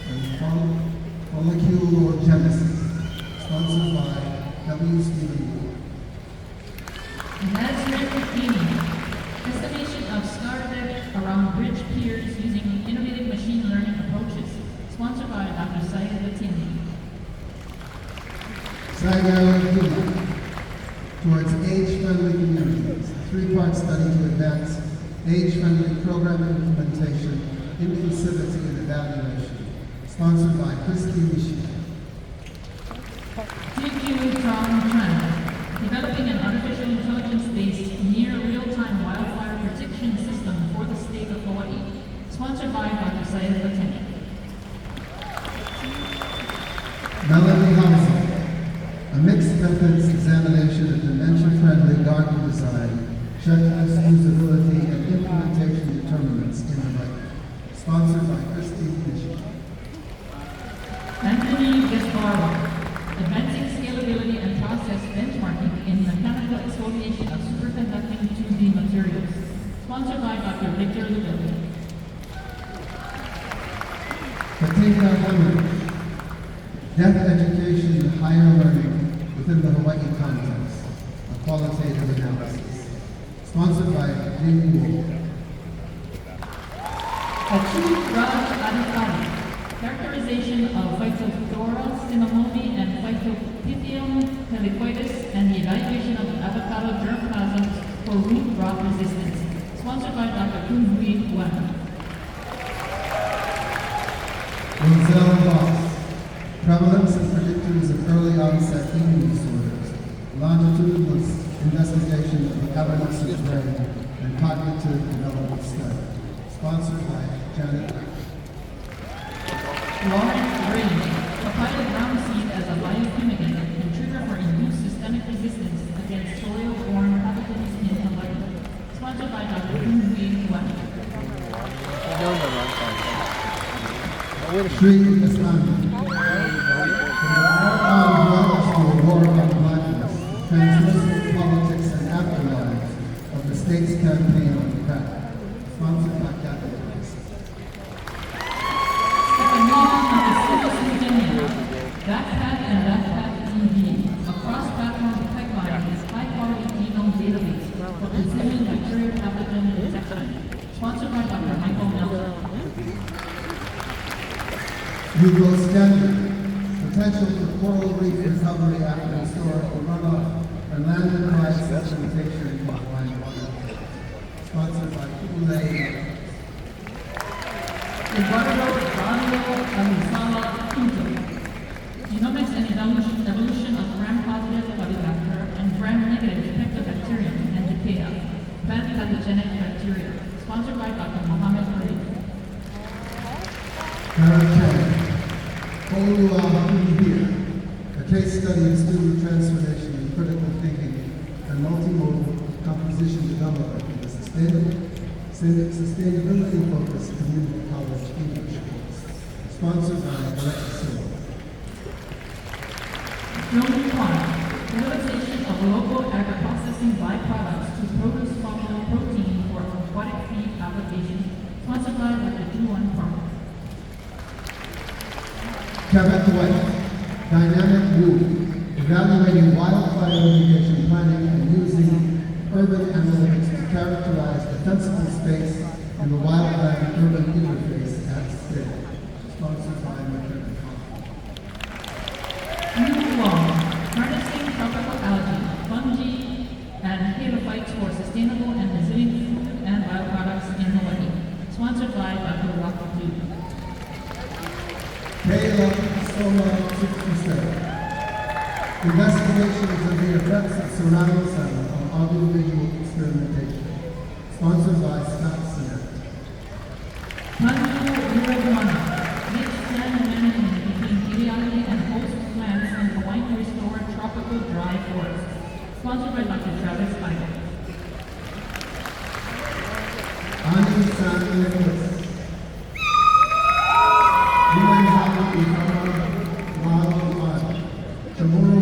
and folliculogenesis. Sponsored by W. Stephen Moore. Nazareth Bikini, estimation of scar depth around bridge piers using innovative machine learning approaches. Sponsored by Dr. Syed Batini. Sagara towards age-friendly communities, a three-part study to advance age-friendly program implementation, inclusivity, and evaluation. Sponsored by Christy Michi. TQ Trong Tran, developing an artificial intelligence-based near real-time wildfire prediction system for the state of Hawaii. Sponsored by Dr. Syed Bateni. Melanie Hauser, a mixed methods examination of dementia-friendly garden design, checklist usability, and implementation determinants in Hawaii. Sponsored by Christine Bishop. Anthony Gasparo, advancing scalability and process benchmarking in mechanical exfoliation of superconducting 2D materials. Sponsored by Dr. Victor Lubelli. Katinka Hammer, deaf education and higher learning within the Hawaii context, a qualitative analysis. Sponsored by Jim Wu. Achut Raj Adipati, characterization of Phytophthora cinnamomum and Phytopithium helicoides and the evaluation of avocado germplasms for root rot resistance. Sponsored by Dr. Kunhui Wan. Roselle Voss, prevalence and predictors of early onset eating disorders, longitudinal investigation of the evidence of brain and cognitive development study. Sponsored by Janet Beck. Lawrence Green, papaya ground seed as a biofumigan and trigger for induced systemic resistance against soil-borne pathogens in Hawaii. Sponsored by Dr. Kunhui Wan. Sri Islami, War on Blackness, Translucent Politics and Afterlives of the State's Campaign on Crack. Sponsored by Catholic Priest. Backpack and Backpack TV, a cross-platform pipeline is high-quality genome database for precision bacterial pathogen detection. Sponsored by Dr. Michael Nelson. Hugo Standard, potential for coral reef recovery after historical runoff and land rights implementation in Hawaiian water. Sponsored by Kulei. Eduardo Braulio Amisala Pinto. Genomics and evolution of gram-positive Helicobacter and gram-negative Pectobacterium and Dipea, plant pathogenic bacteria. Sponsored by Dr. Mohammed Arif. Karen Chen, Olua Here, a case study of student transformation in critical thinking and multimodal composition development in the sustainability-focused community college English course. Sponsored by Alexa Silva. Joan Kwan, utilization of local agri-processing byproducts to produce functional protein for aquatic feed application, sponsored by Dr. Juan Park. Kevin White, Dynamic Wu, evaluating wildfire mitigation planning and using urban analytics to characterize defensible space in the wildland-urban interface at scale. Sponsored by McKenna. Manoa Fall, harnessing tropical algae, fungi, and halophytes for sustainable and resilient food and bioproducts in Hawaii. Sponsored by Dr. Wakapu. Kayla Sola 67. Investigations of the effects of surround sound on audiovisual experimentation. Sponsored by Scott Sinnott. Manoa Fall, mixed plant management between Kiriaki and host plants in Hawaii to restore tropical dry forests. Sponsored by Dr. Travis Idle. Ani San Nicholas. Human Habitat Model Art. Tomorrow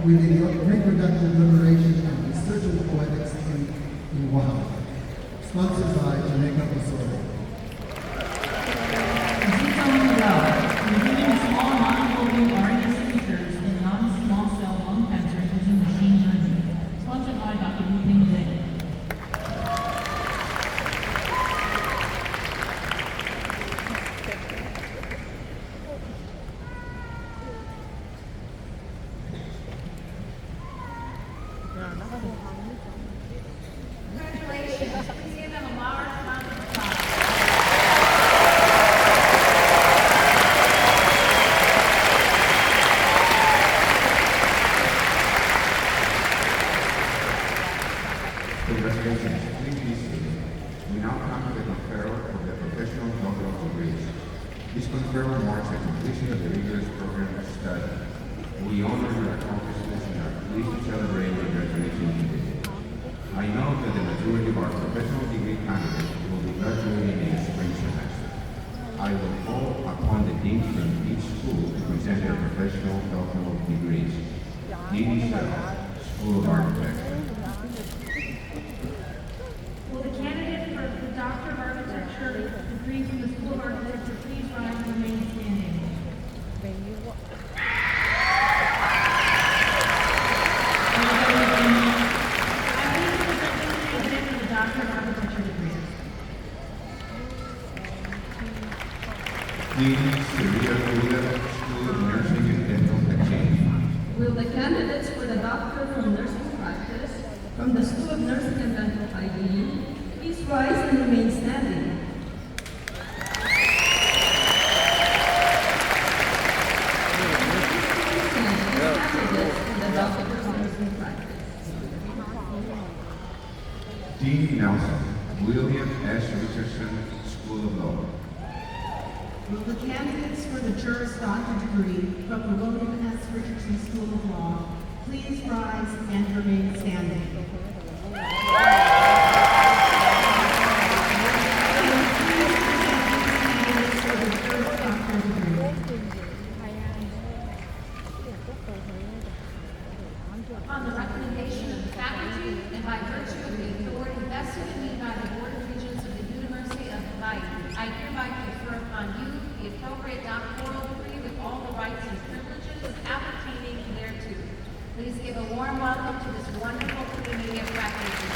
with the reproductive liberation and resurgent poetics in Oaxaca. Sponsored by Jamaica Missouri. Reviewing small non-coding RNA signatures in non-small cell lung cancer using machine learning. Sponsored by Dr. Yuping Zhang. Congratulations. Please give them a large round of applause. Congratulations. Please be seated. We now come to the conferral of the professional doctoral degrees. This conferral marks the completion of the rigorous program of study. We honor your accomplishments and are pleased to celebrate your graduation today. I know that the majority of our professional degree candidates will be graduating in the spring semester. I will call upon the deans from each school to present their professional doctoral degrees. Dean Shell, School of Architecture. Will the candidate for the Doctor of Architecture degree from the School of Architecture please rise and remain standing? Dean Sevilla Fuller, School of Nursing and Dental Exchange. Will the candidates for the Doctor from Nursing Practice from the School of Nursing and Dental ID please rise and remain standing? Candidates for the Doctor from Nursing Practice. Dean Nelson, William S. Richardson, School of Law. Will the candidates for the Juris Doctor degree from the William S. Richardson School of Law please rise and remain standing? Candidates for the Juris Doctor degree. Upon the recommendation of the faculty and by virtue of the authority vested in me by the Board of Regents of the University of Hawaii, I hereby confer upon you the appropriate doctoral degree with all the rights and privileges appertaining thereto. Please give a warm welcome to this wonderful community of faculty.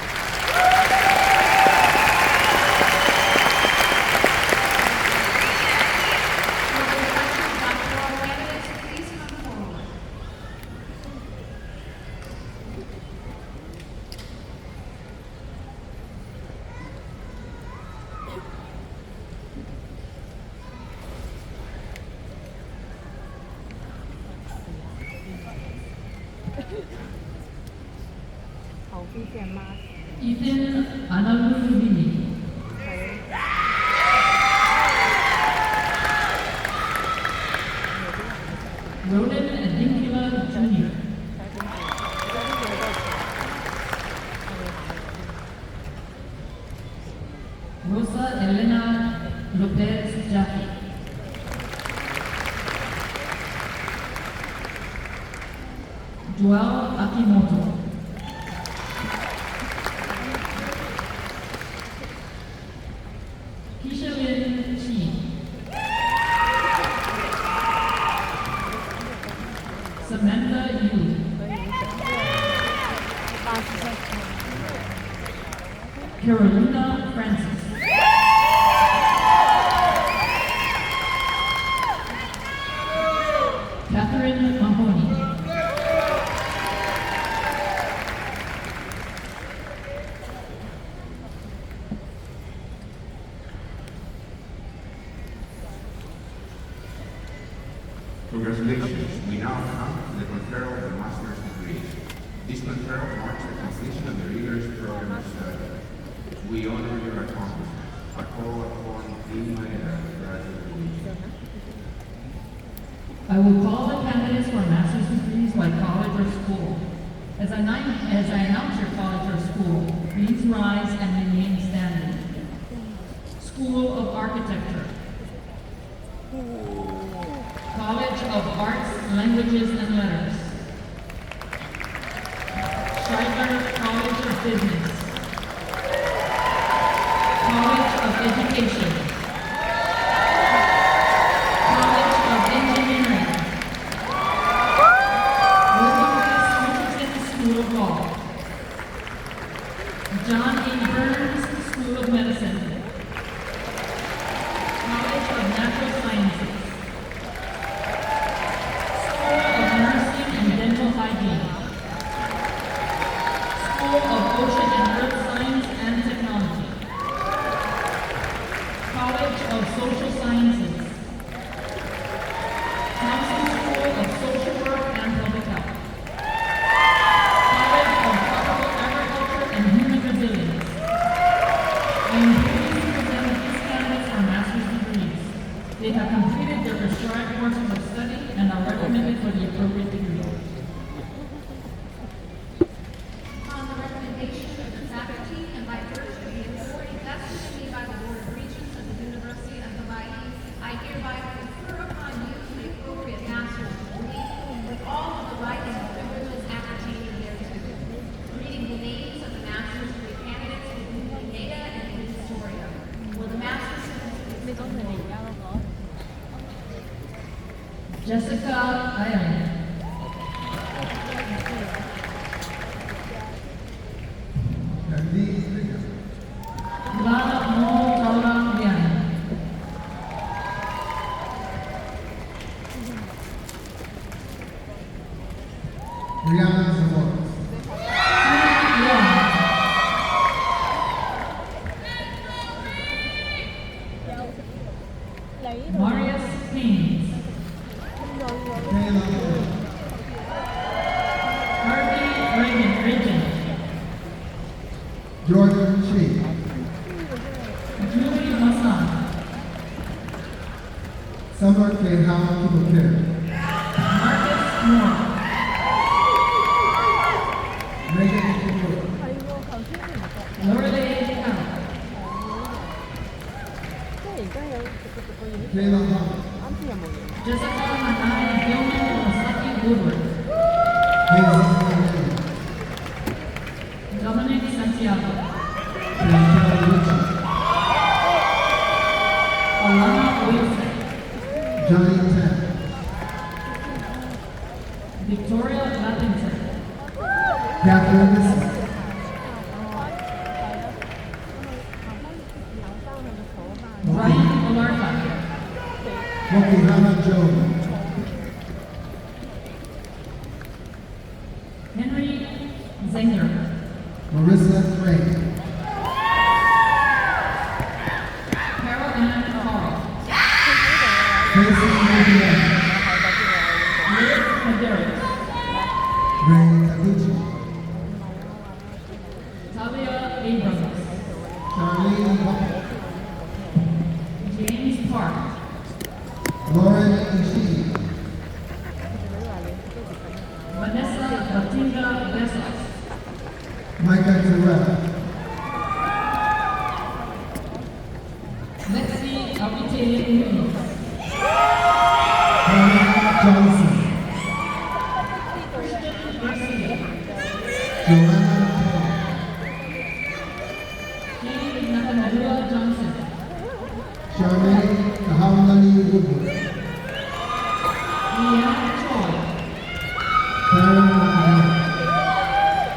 For the election of doctoral candidates, please come forward. Ethan Analulini. Roden Adinkula Jr. Rosa Elena Lopez Jaffe. Joel Akimoto. Keisha Lynn Chi. Samantha Yu. Carolina Francis. Catherine Mahoney. Congratulations, we now come to the conferral of the master's degree. This conferral marks the completion of the rigorous program of study. We honor your accomplishments. I call upon Dean Maeda to graduate the I will call the candidates for master's degrees by college or school. As I announce your college or school, please rise and remain standing. School of Architecture. College of Arts, Languages, and Letters. Schreiber College of Business. College of Education. College of Engineering. William S. Richardson School of Law. John A. Burns School of Medicine. College of Natural Sciences. School of Nursing and Dental Hygiene. School of Ocean and Earth Science and Technology. College of Social Sciences. Thompson School of Social Work and Public Health. College of Tropical Agriculture and Human Resilience. I am pleased to present these candidates for master's degrees. They have completed their prescribed courses of study and are recommended for the appropriate degree. Upon the recommendation of the faculty and by virtue of the authority vested in me by the Board of Regents of the University of Hawaii, I hereby confer upon you the appropriate master's degree with all of the rights and privileges appertaining thereto. Reading the names of the master's degree candidates within the NADA and the Historia. Will the master's certificate come forward? Jessica Iron. Candice Reyes. La Mo Taura Lian. Brianna Zamora. Marius Haynes. Kayla Moore. Harvey Regan. Jordan Chi. Julie Masson. Summer Keha Kibokere. Marcus Moore. Megan Kibokere. Lorelei Count. Kayla Hunt. Jessica Manai Gilman Osaki Woodward. Hazel Monet. Dominic Santiago. Chantel Ritchie. Alana Wilson. Johnny Tan. Victoria Lappington. Catherine Missy. Brian Olarta. Mokihana Jones. Henry Zenger. Marissa Gray. Carol Ann Carl. Casey Median. Liz Medeiros. Ray Taguchi. Talia Abrams. Charlene Buckle. James Park. Lauren Ishii. Vanessa Batinga Besos. Micah Terrell. Lexi Abite Muniz. Hannah Johnson. Christian Joanna Jane Nakamura Johnson. Charmaine Kahaulani Woodward, Leanne Choi. Karen McNair,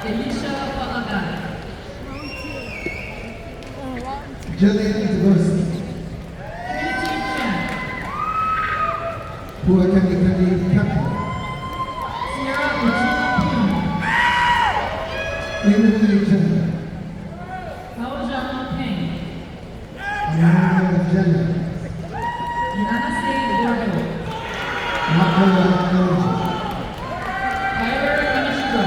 Elisha Paagan. Jillian Diversi, Trinity Chen. Puakani Kepler, Sierra Regina Emily Chen, Ping. Aojana Peng. Amanda Jenner, Nanaste Gordo. Makala Elgin, Tyler Kanishiro.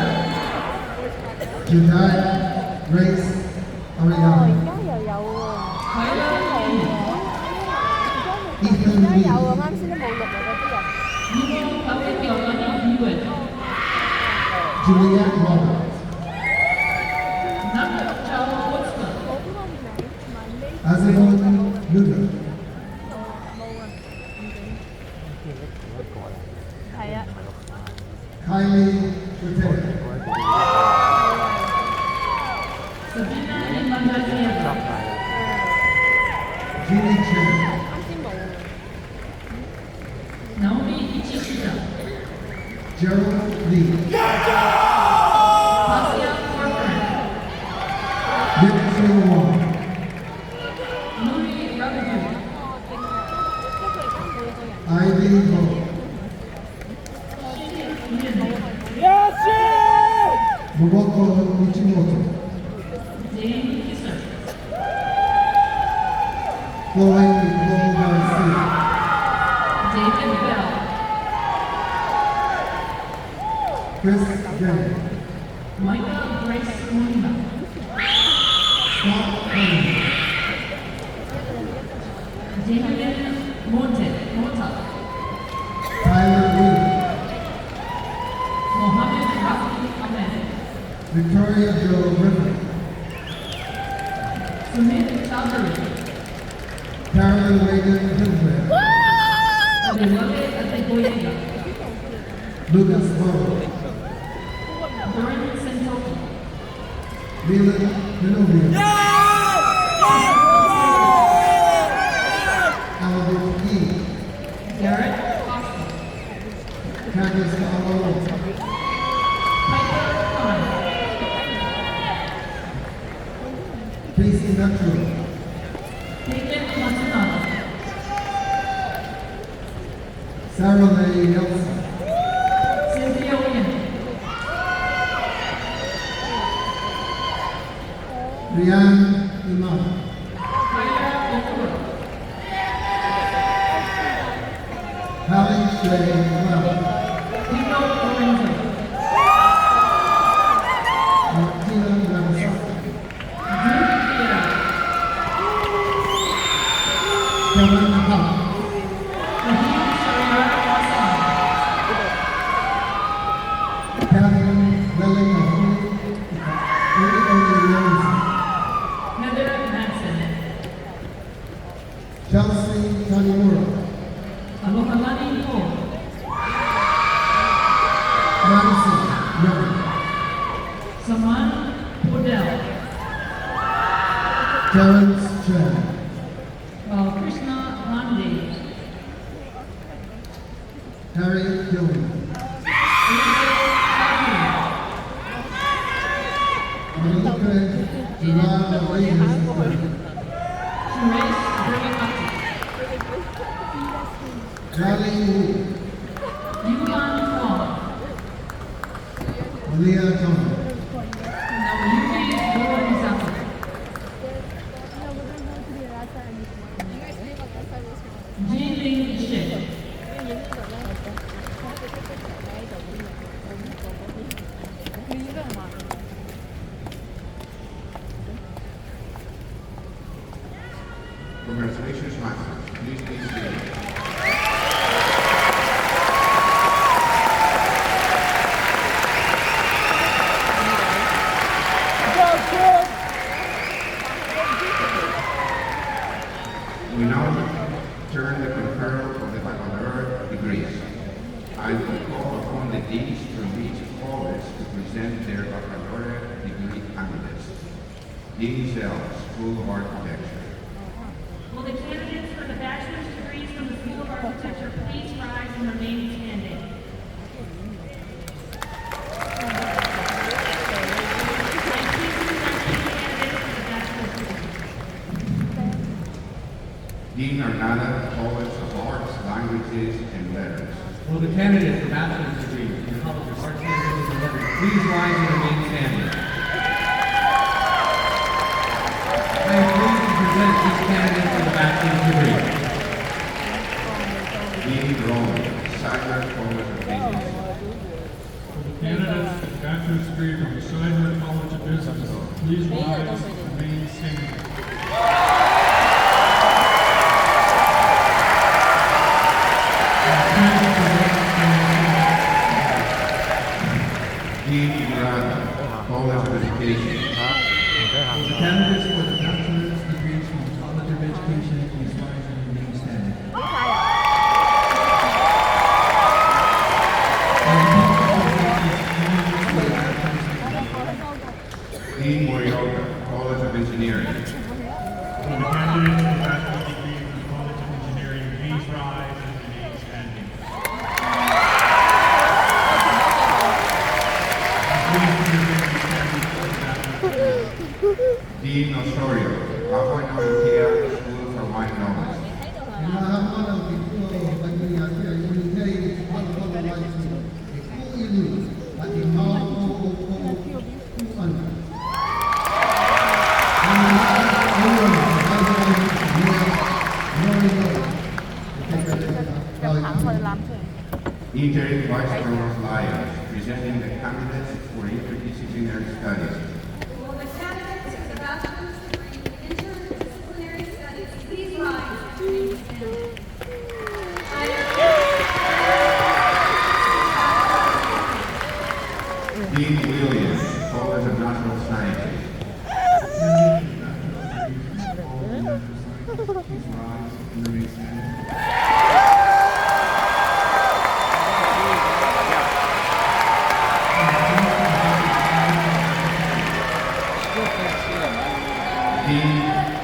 Jediah Grace Ariana, Tyler Lee. Ethan Lee, Nino Pavikiolani Hewitt. Juliette Roberts, Nak Chao Woodsman. Azimon Luda, Kylie Ortega, Sabina Imbangazeva. Jeannie Chen, Naomi Ichishida. Gerald Lee, Tasia Corcoran. Nick Ching Wong, Nuri Rabidu. Ivy Ho, Momoko Michimoto, Jane Kisser. Chloe Nicole Garcia, David Bell. Chris Gray, Michael Grace Molina. Scott Henry, Damien Mota. Tyler Lee, Mohammed Rafi Ahmed. Victoria Jo Griffin, Sumit Chowdhury. Carolyn Reagan Hildred, Adelade Adegoyega. Lucas Burrow, Doran Sentoki. Leland Denovia, Albert E, Garrett Costa. Candice Malone, Piper Khan. Casey Metro, Caitlin Matsunaga. Sarah Leigh Nelson, Cynthia Williams. Rianne Imam, Tyler Okura. Hallie Shay Well, Tito Lorenzo. Martina Nagasaki, Drew Vieira. Kevin Hunt, Rahim Shariar Hassan. Catherine Lilling Heather Madsen. Chelsea Tanimura, Alokalani Ho. Madison Young, Saman Podell. Terrence Chen, Krishna Rande. Harriet Gilman, Elizabeth Chowdhury. Malika Gerard Reyes, Suresh Burgapati. Charlie Wu, Yuan Huang. Malia Thomas, Naoyuki Dororizaka. Jiling Shek. Congratulations, Masters. Please be seated. Dean Zell, School of Architecture. Will the candidates for the bachelor's degrees from the School of Architecture please rise and remain standing? Dean Arnada, College of Arts, Languages, and Letters. Will the candidate for bachelor's degree in the College of Arts, Languages, and Letters please rise and remain standing? I am pleased to present each candidate for the bachelor's degree. Dean Rowley, Sadler College of Business. Candidates for the bachelor's degree from the Sadler College of Business, please rise and remain standing. Dean Murata, College of Education. The candidates for the bachelor's degrees from the College of Education please rise and remain standing. Dean Morioka, College of Engineering. Will the candidates for the bachelor's degree from the College of Engineering please rise and remain standing? Dean Osorio, Agua Noruquea, School for Wine Knowledge. Interim Vice Provost Lyons, presenting the candidates for interdisciplinary studies. Will the candidates for the bachelor's degree in interdisciplinary studies please rise and remain standing? Dean Williams, College of Natural Sciences. Dean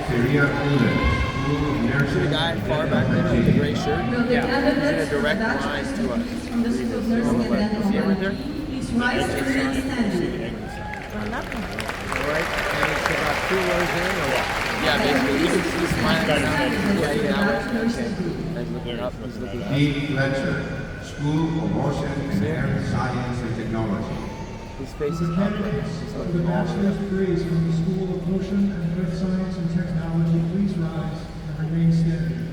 Syria Ulen, School of Nursing. The guy far back there with the gray shirt. Will the candidates He's in a for the direct line bachelor's to us. degrees from the School of Nursing and Dental See it right there? please rise and remain standing. Right? And it's about 2 rows in or what? Yeah, basically. You can see smiling down. Yeah, yeah. Okay. He's looking up. He's looking up. Dean Fletcher, School of Ocean and Air Science and Technology. His face is The up. candidates He's for the looking all bachelor's degrees from the School of Ocean and Earth Science and Technology, please rise and remain standing.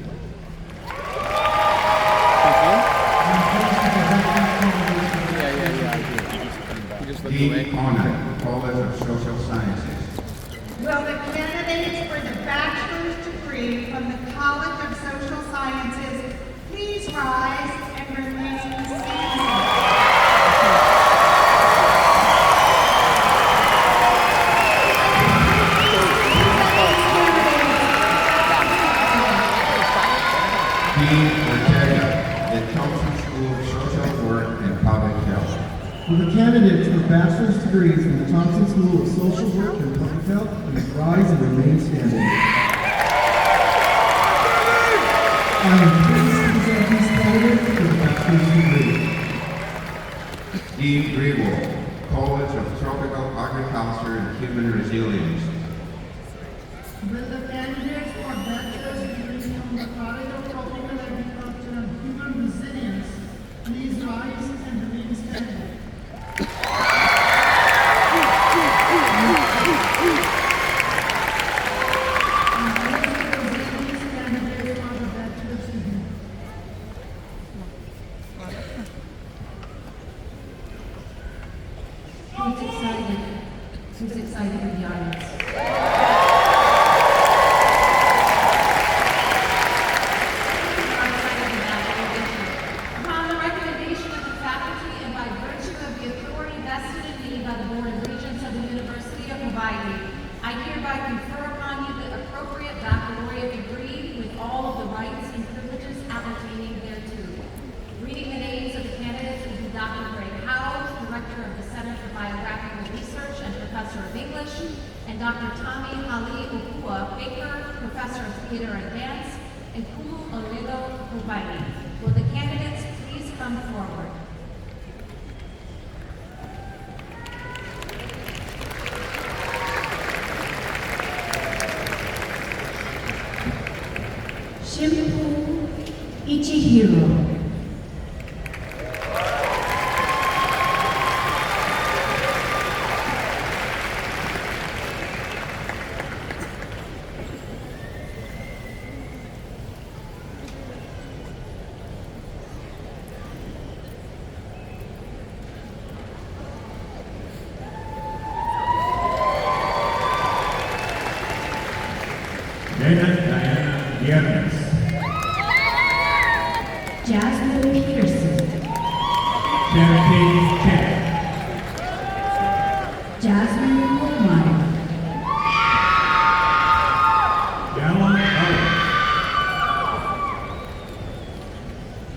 Dean Conant, College of Social Sciences. Will the candidates for the bachelor's degree from the College of Social Sciences please rise and remain standing? Dean Ortega, the Thompson School of Social Work and Public Health. Will the candidates for bachelor's degrees from the Thompson School of Social Work and Public Health please rise and remain standing? I am pleased to present these candidates for the bachelor's degree. Dean Greenwald, College of Tropical Agriculture and Human Resilience. Will the candidates for bachelor's degrees from the College of Tropical Agriculture and Human Resilience please rise and remain standing? Who's excited in the audience? Upon the recommendation of the faculty and by virtue of the authority vested in me by the Board of Regents of the University of Hawaii, I hereby confer upon you the appropriate baccalaureate degree with all of the rights and privileges appertaining thereto. Reading the names of the candidates will be Dr. Greg Howes, Director of the Center for Biographical Research and Professor of English, and Dr. Tommy Hali Okua Baker, Professor of Theater and Dance, and Kumu Oledo Hubaini. Will the candidates please come forward? Shimpu Ichihiro. Jasmine Peterson. Jasmine Holmeyer.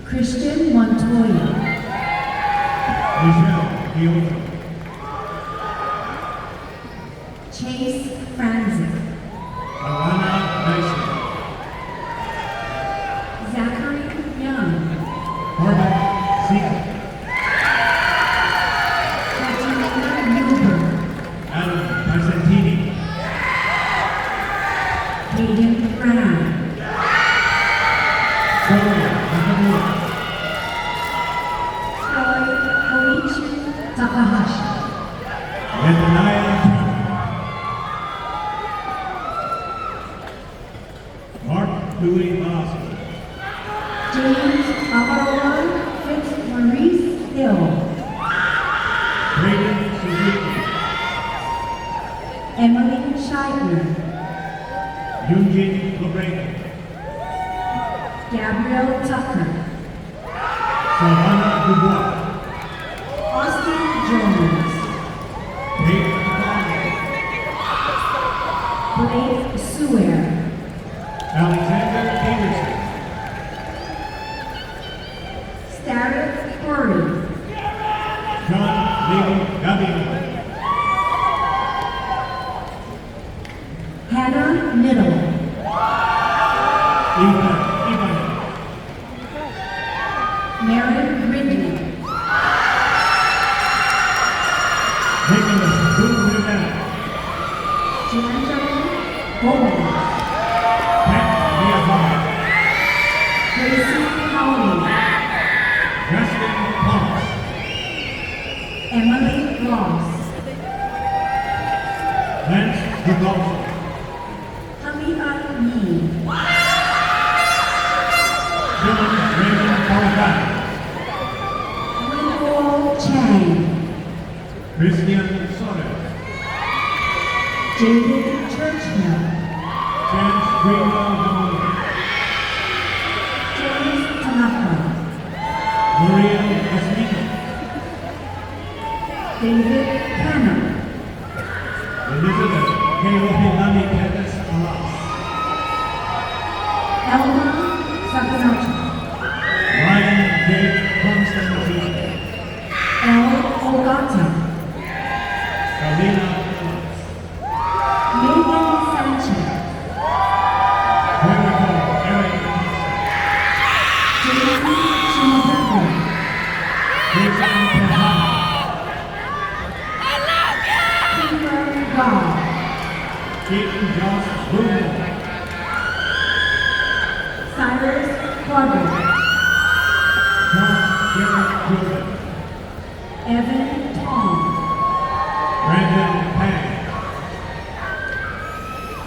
Christian Montoya. Chase Franzik. Zachary Young. Tatiana Newberg. Hayden Brown. Troy Koichi Takahashi. James Agarwal Fitzmaurice Hill. Emily Scheidler. Gabrielle Tucker. Austin Jones. Blake Suer. Starrett Corey. Hannah Middle. Maren Ridley. Giangelo Gomez. Gracie Howley. Emily Ross. Hamida Yee. Nicole Chang. Christian Soler. David Churchill. James Greenwell James Tanaka. Maria Esmino. David Cannon. Elizabeth Keohilani Pettis Alas. Elma Sakunachi. Ryan J. Constantine. El Ogata. Karina Megan Sanchez. Jericho Eric Jason Shimabeko. Jason Kahana. Peter God. Keaton Josh Bruno. Cyrus Quadri. John Garrett Jordan. Evan Tong. Brandon Pang.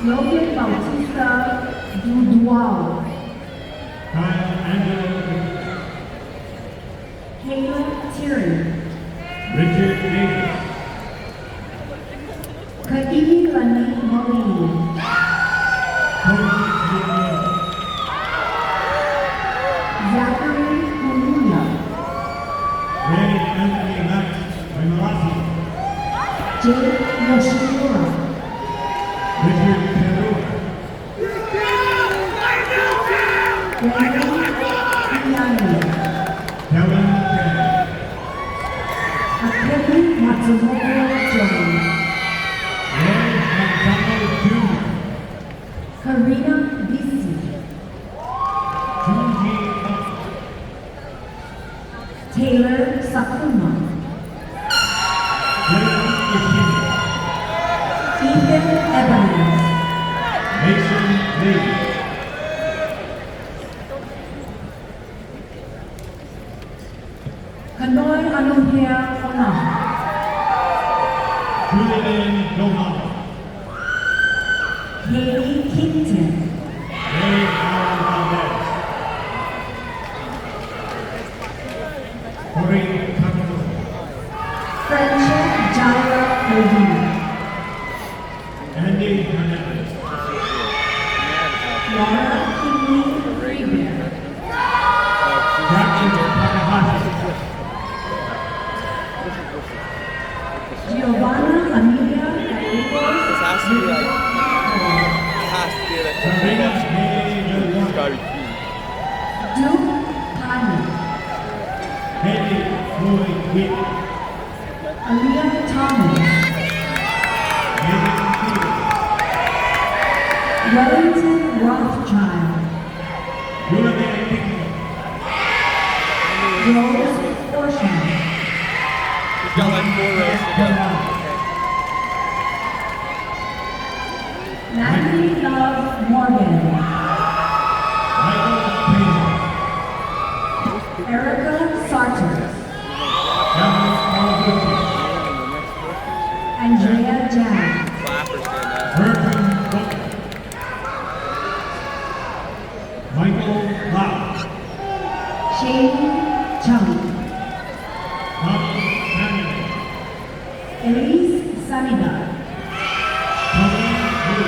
Logan Bautista Dudual. Kyle Angelo. Caleb Tierney. Richard Davis. Kaimi Lani Molini. Tony Jr. Zachary Huluya. Ray Anthony Knight. Wimalasi. Jake Yoshimura. Richard Perua. Brandon Iyani. Kevin Ken. Akemi Matsumoto Jones. Ray Hanson. Karina Visi, Taylor Sakuma, Ethan Evans, Mason Lee. Kanoy Anumpia Ona, Julian Nohan. Haley Kington, Ray Allen Valdez. Corey Takamura. Friendship Jaya Medina, Andy Hernandez. Laura Kingley Freebear, Jackson Takahashi. Giovanna Amelia Gallegos, This has to be like, Serena Haley it's gotta be key. Duke Pani, Haley Floyd Witt. Aaliyah Thomas, Megan Fields. Wellington Rothschild, Julian Pickle. Rose Fortune, He's got like 4 rows to go. Natalie Love Morgan, Michael Taylor. Erica Sartor, Cameron Kawaguchi. Andrea Jan, Clappers stand up. Burton Butler. Michael Lau. Shane Chung, Tommy Cannon. Elise Sanida, Tommy Wu.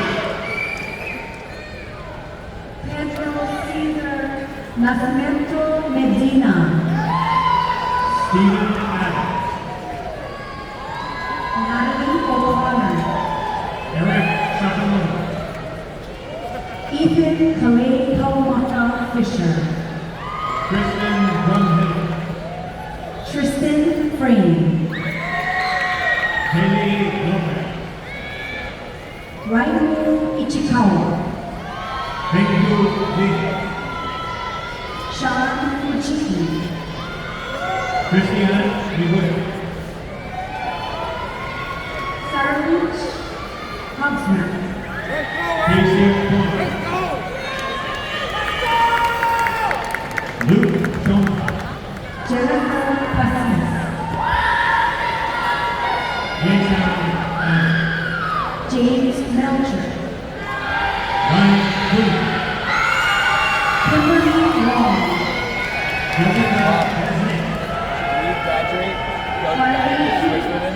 Pedro Cesar Nascimento Medina, Stephen Adams. Natalie O'Connor, Eric Sakamoto. Ethan Kalei Kaumata Fisher, Kristen Brumhill. Tristan Frame, Haley Lopez. Raimu Ichikawa, Bengu Lee. Sean Uchiki, Christian Miguel. Sarah Hubsman, Casey Porter. Luke Johnson. Jennifer Passis, Jason Allen. James Melcher, Ryan Coon. Kimberly Wong, Jessica Esme. When you graduate, go to Carly switch with him.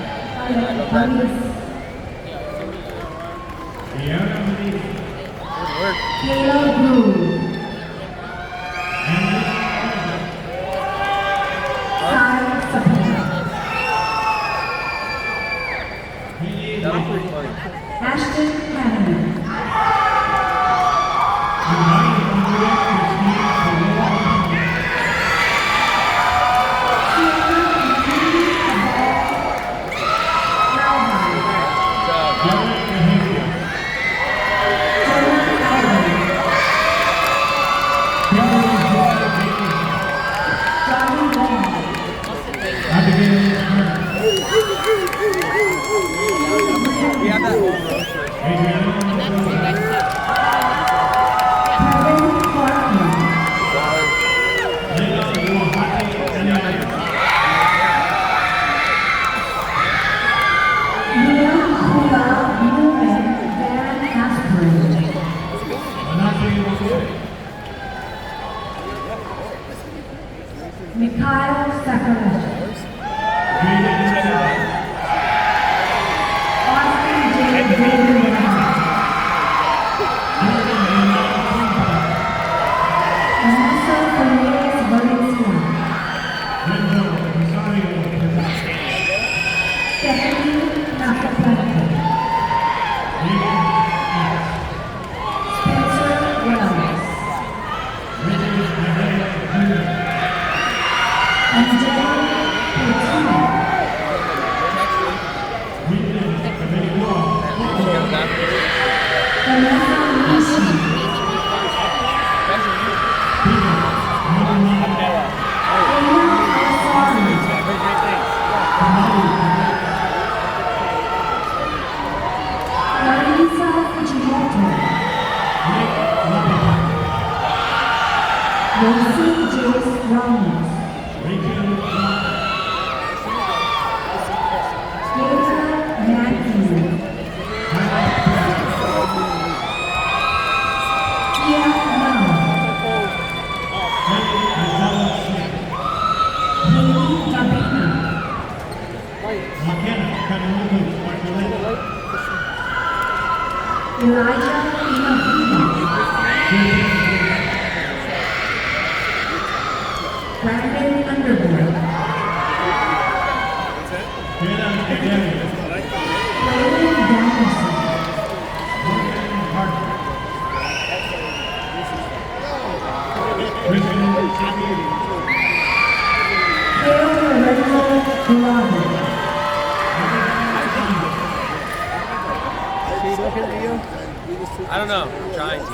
Paris, Deanna Medina. Good work. Kayla Blue, Andy Sai Sapota, That was pretty funny. Ashton Hanneman, United Honduras Christine Correa. Sierra Mckinley Cabal, Ralhai, Derek Mejia. Jenna Allen, Kimberly Joy Baker. Johnny Wong, Abigail Smith. We have that whole row for Adriana Mendoza. Kevin Clarkman, Leila Uahati Anaya. Mia Kula Newman Van Asprin, Manase Wakwe. Mikhail Sakaresh, Jaden Taylor. Austin J. David, Vanessa Fernandez Valencia, Wendell Rosario Perez. Stephanie Nacaplante, Megan X. Spencer Wells, Richard Madea Jr. Angel Coutinho, Whitney Cabeligua. Vanessa Nishi, Rosie Jace Ramos. Kayla Matthews. Tia Mao. Haley Gabina. Elijah Inafina. Brandon Underwood. Brandon Danielson. Kale Lorenzo Dorado. I don't know. I'm trying to.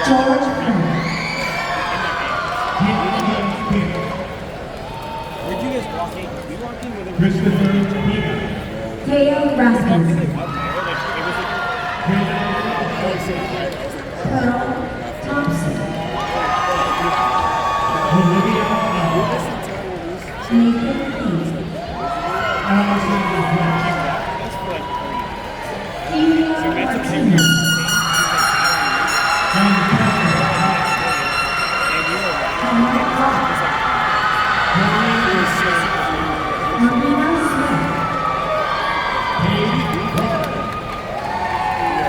George Where'd you guys walking? We walking with Teo Rasmussen. Pearl Thompson. Nathan Keith. Eva Martinez. Marina Smith.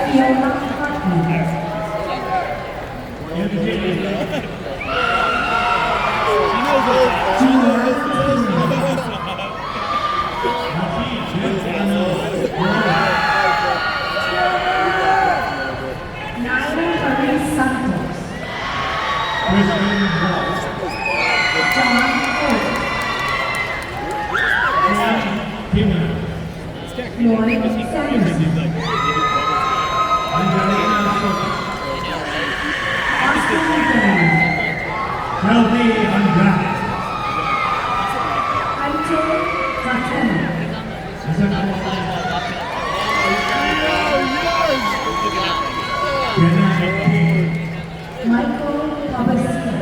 Fiona Hartman. Naira Marie Santos. John Holt. Lloyd Sanderson. Austin Graham. Hunter Fatena. Michael Babasco.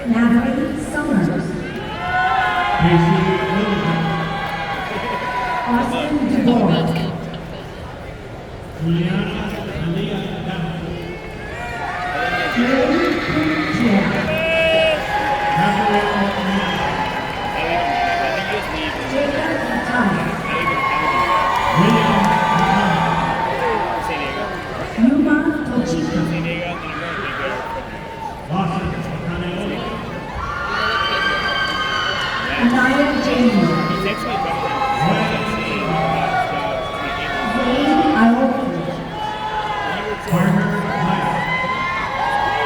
Natalie Summers. Austin DeBoer. Jerry Pinchia. Jacob Mattai. Yuma Tochika. Anaya James. Zane Aoki.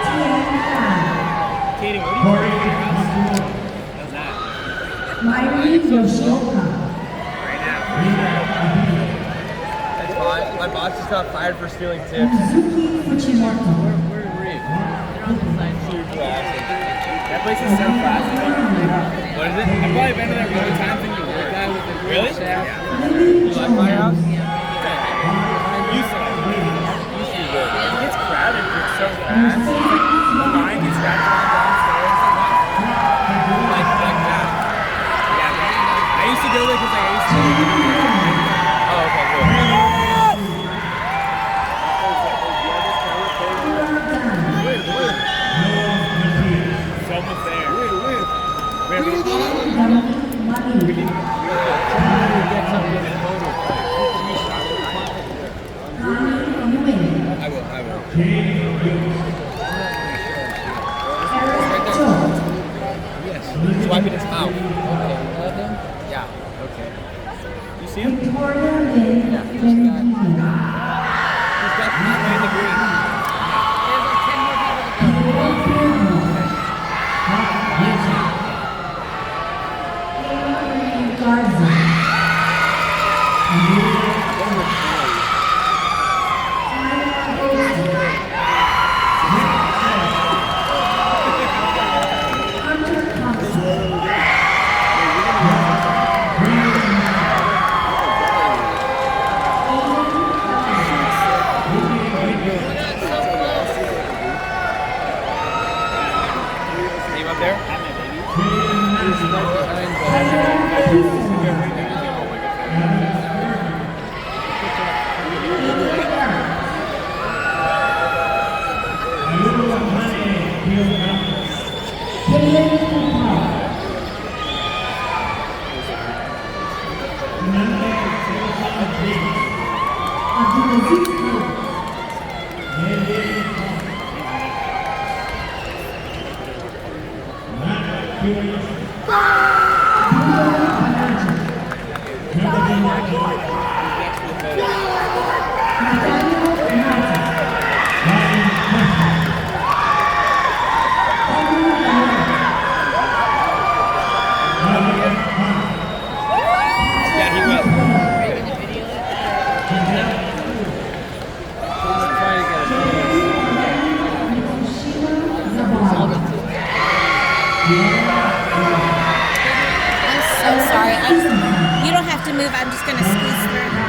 Tian Fan. Myri Yoshioka. That's fine. My boss just got fired for stealing tips. Mizuki Fujimoto. Where did Reed? Super awesome. That place is so fast. What is it? I've probably been to that one time and you work that with the really? Yeah. You like my house? Yeah. Used to. It gets crowded, but it's so fast. Mine gets crowded downstairs. Like that. Yeah. I used to go there because I used to. Oh, okay, cool. Someone's there. I will. Yes. He's wiping his mouth. Okay. Yeah. Okay. You see him? Victoria Lynn Benvino. He's got the in the green. Garza. Hunter Thompson. I'm so sorry. You don't have to move. I'm just going to squeeze through.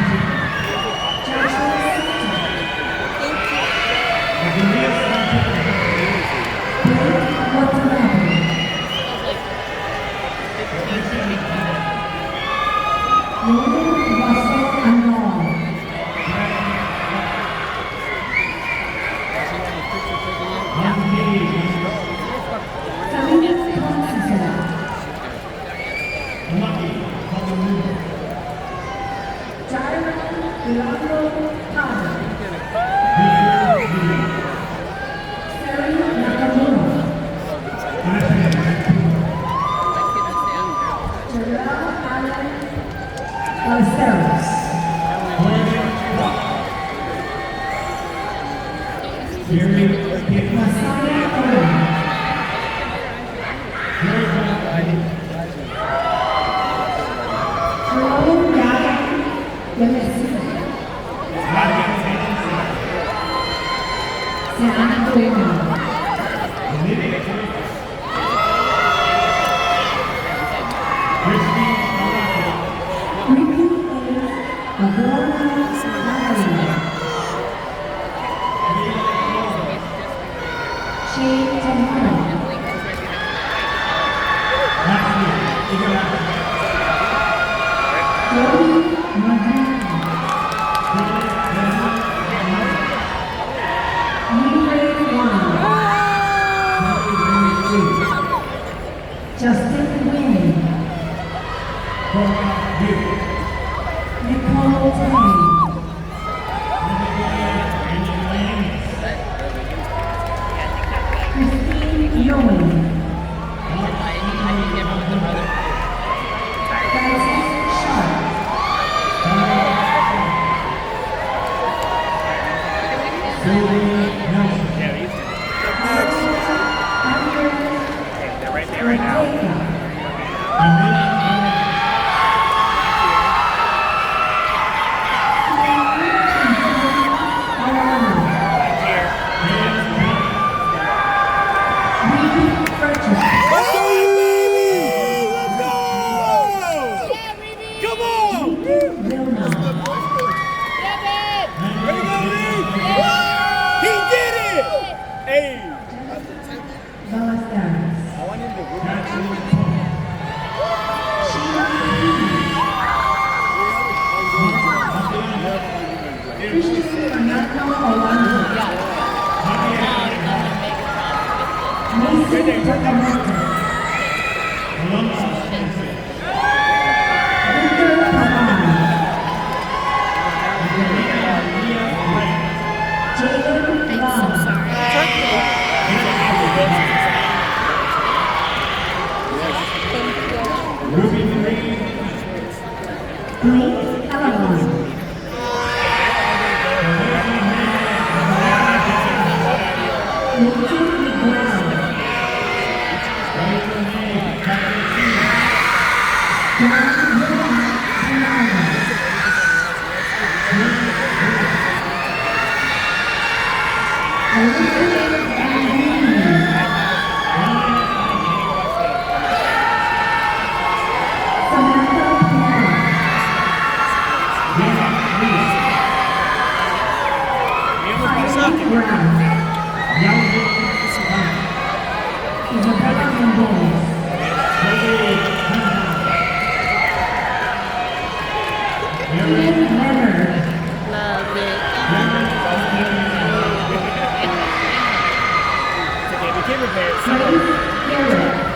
favorite parents.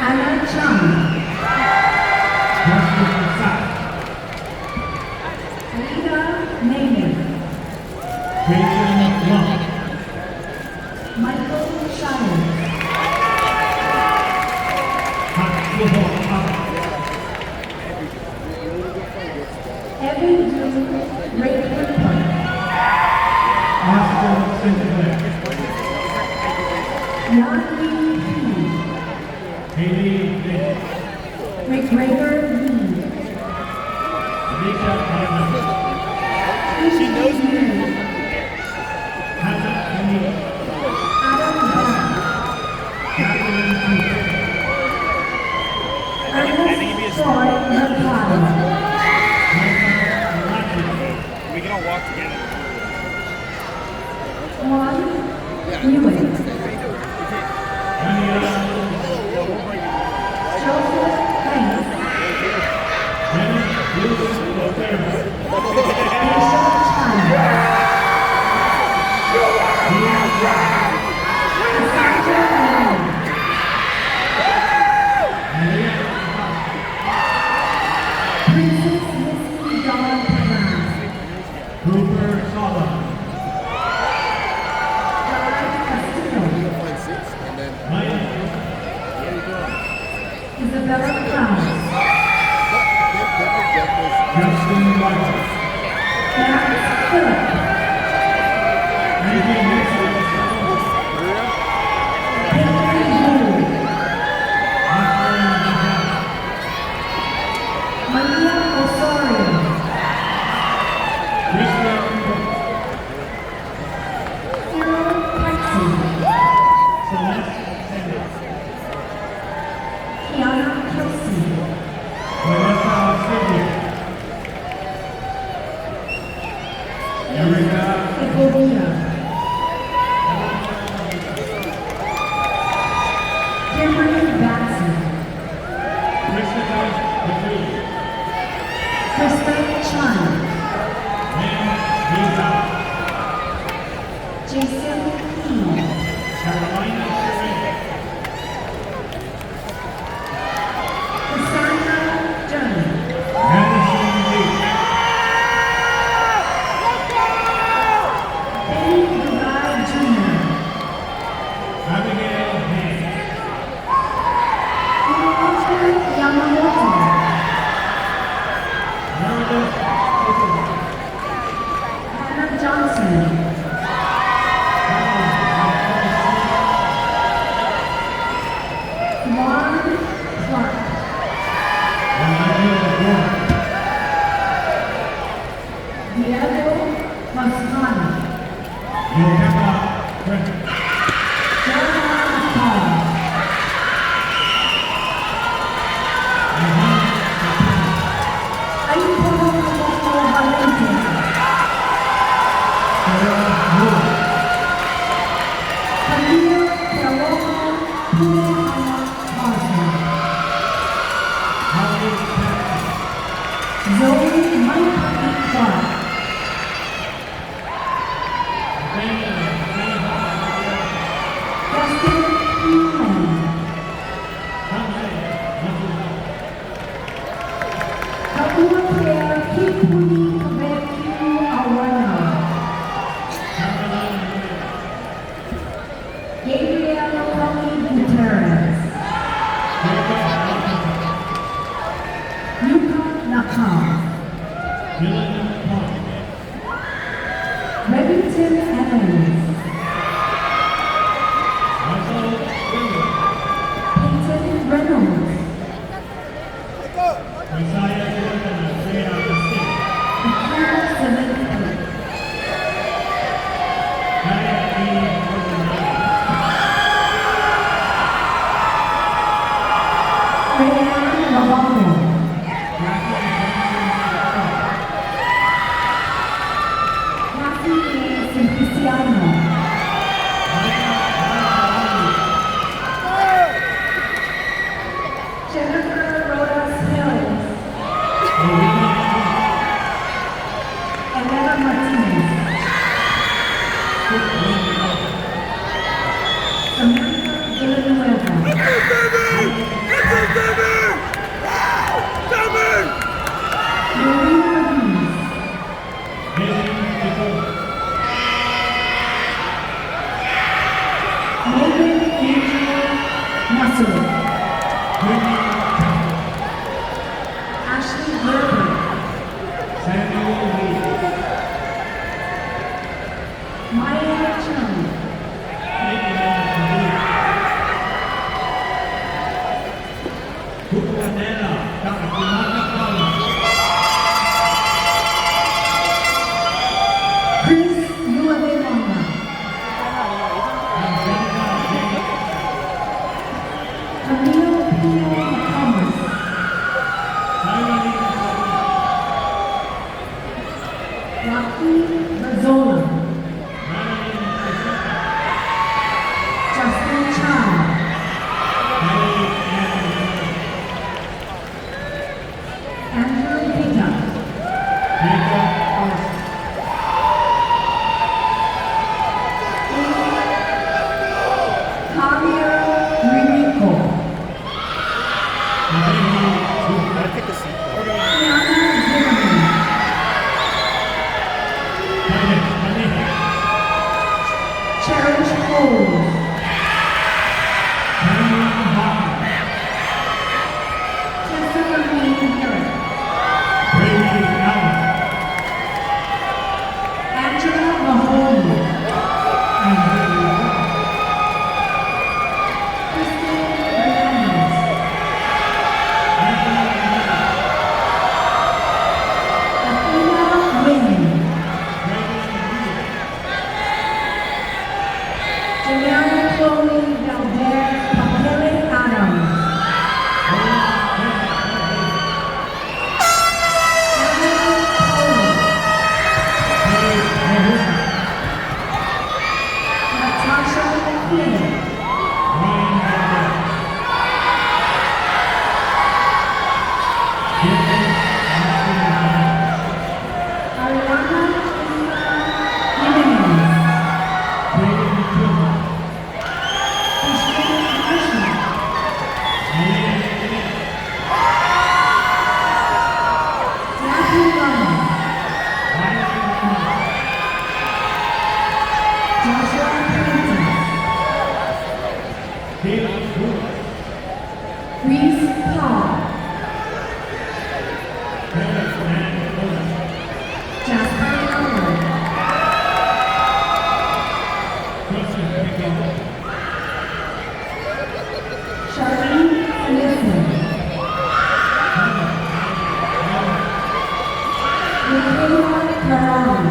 Anna Chung. Alida Neyman. Michael Shire. Evan Drew Rayford Park. Yanni Haley McGregor Lee. She knows me. Adam Brown. Ernest Troy Mercado. We can all walk together. Juan Ewing. Joseph Banks. Aisha Chan. Cassandra Allen. Princess Missy Dawn Brown. Cooper Sala. Isabella Brown. Justin White. Max Phillip. Henry Wu. Maria Osorio. Cyril Texas. Kiana Kelsey. Egovia. Kimberly Batson. Krista Chan. Jason Lee. Cassandra Dunn. Benny Dubai Jr. Hiroshi Yamamoto. Hannah Johnson. Juan Clark. Diego Mascani. Jeremiah Paul. Aipo Valente. Camille Paloma Pumahama Osman. Zoe Michael Clark. Justin Newman. Kaua Claire Kipuni Kabeku Awano. Gabriel Tony Gutierrez. Yuka Nakam. Remington Evans. Peyton Reynolds. Akira Zelenko. Rayanne Lavongo. Kathy A. Simpliciano. Maya Chung. Chris Nuevemonga. Camilo Pino Thomas. Rocky Mazzola. Justin Chow. Andrew Pita. Javier Rico. Tiana Zimmerman. Cherish Cole. Tessa Marie Herrick. Angela Mahoney. Kristen Hernandez. Athena Wynn. Janelle Chloe Valdez Papele Adams. Natasha Quinn. Ariana Jimenez. Christine Krishna. Matthew Lama. Joshua Clinton. Reese Paul. Jasper Howard. Charlene Nielsen. Michaela Caron.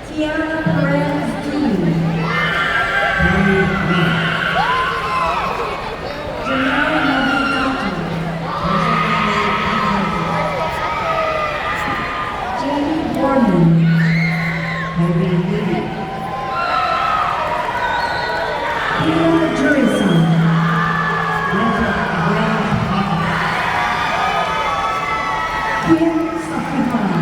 Tiana Perez Dean. Janelle Marie Dalton. Jamie Borman. Peter Jurison. Quinn Sakihara.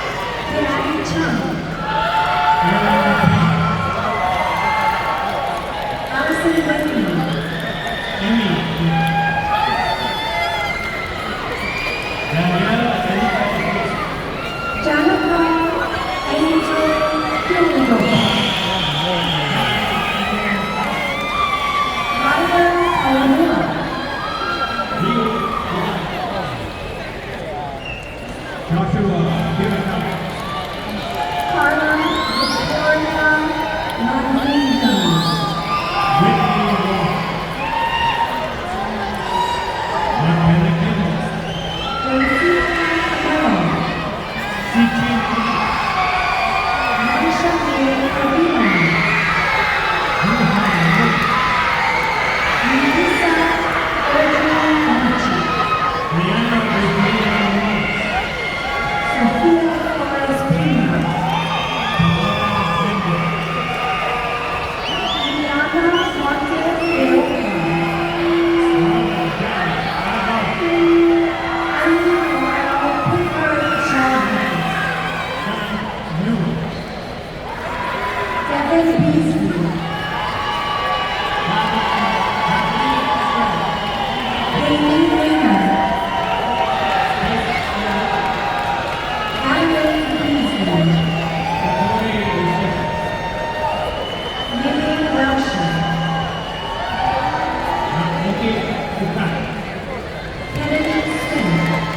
Kennedy Smith.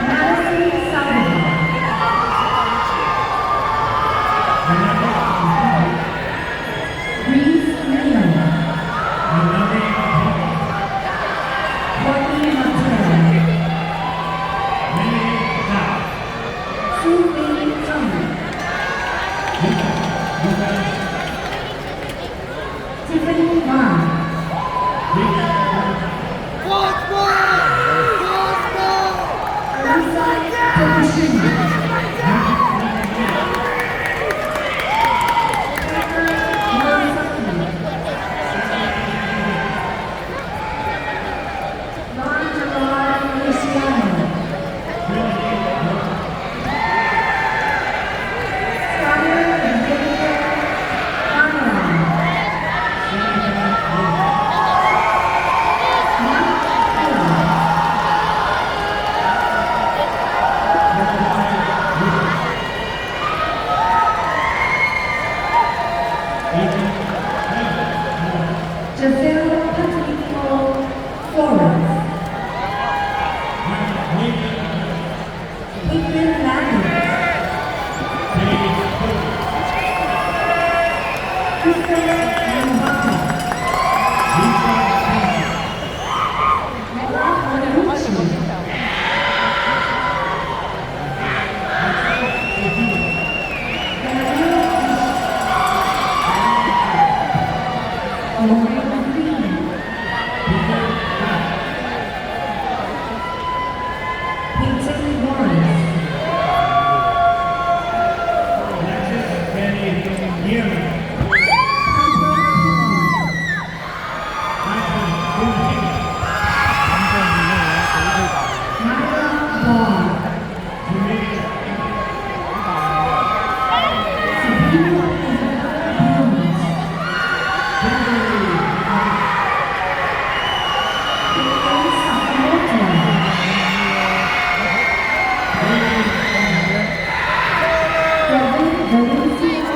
Madison Salvador. Reese Leona. Courtney Montero. Sophie Tony. Tiffany Vaughn. Elisa Tokushima.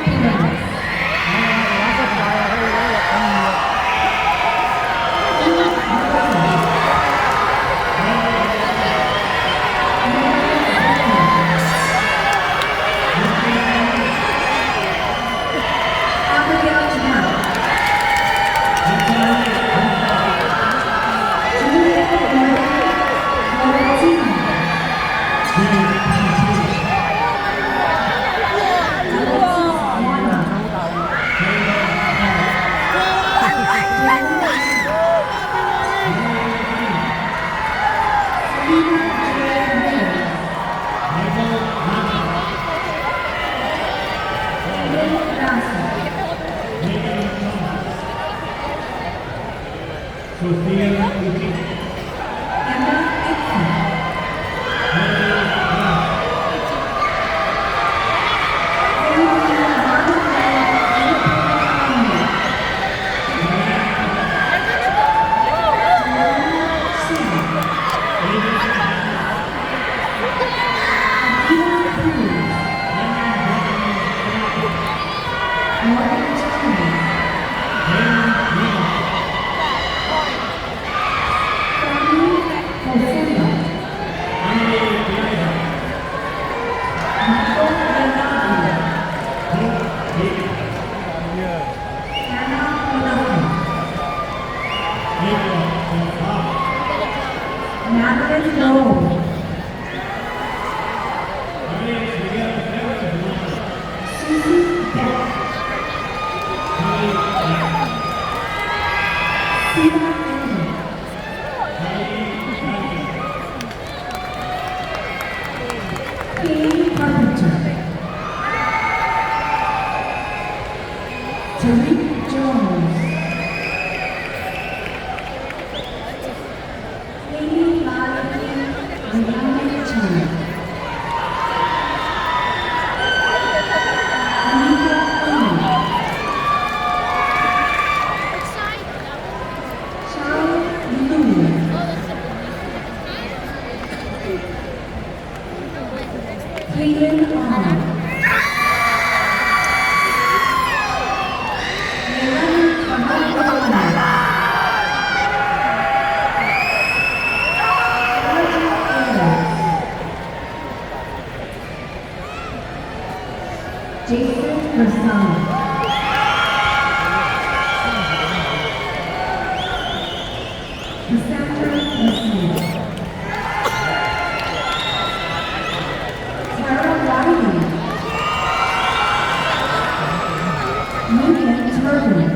Berger.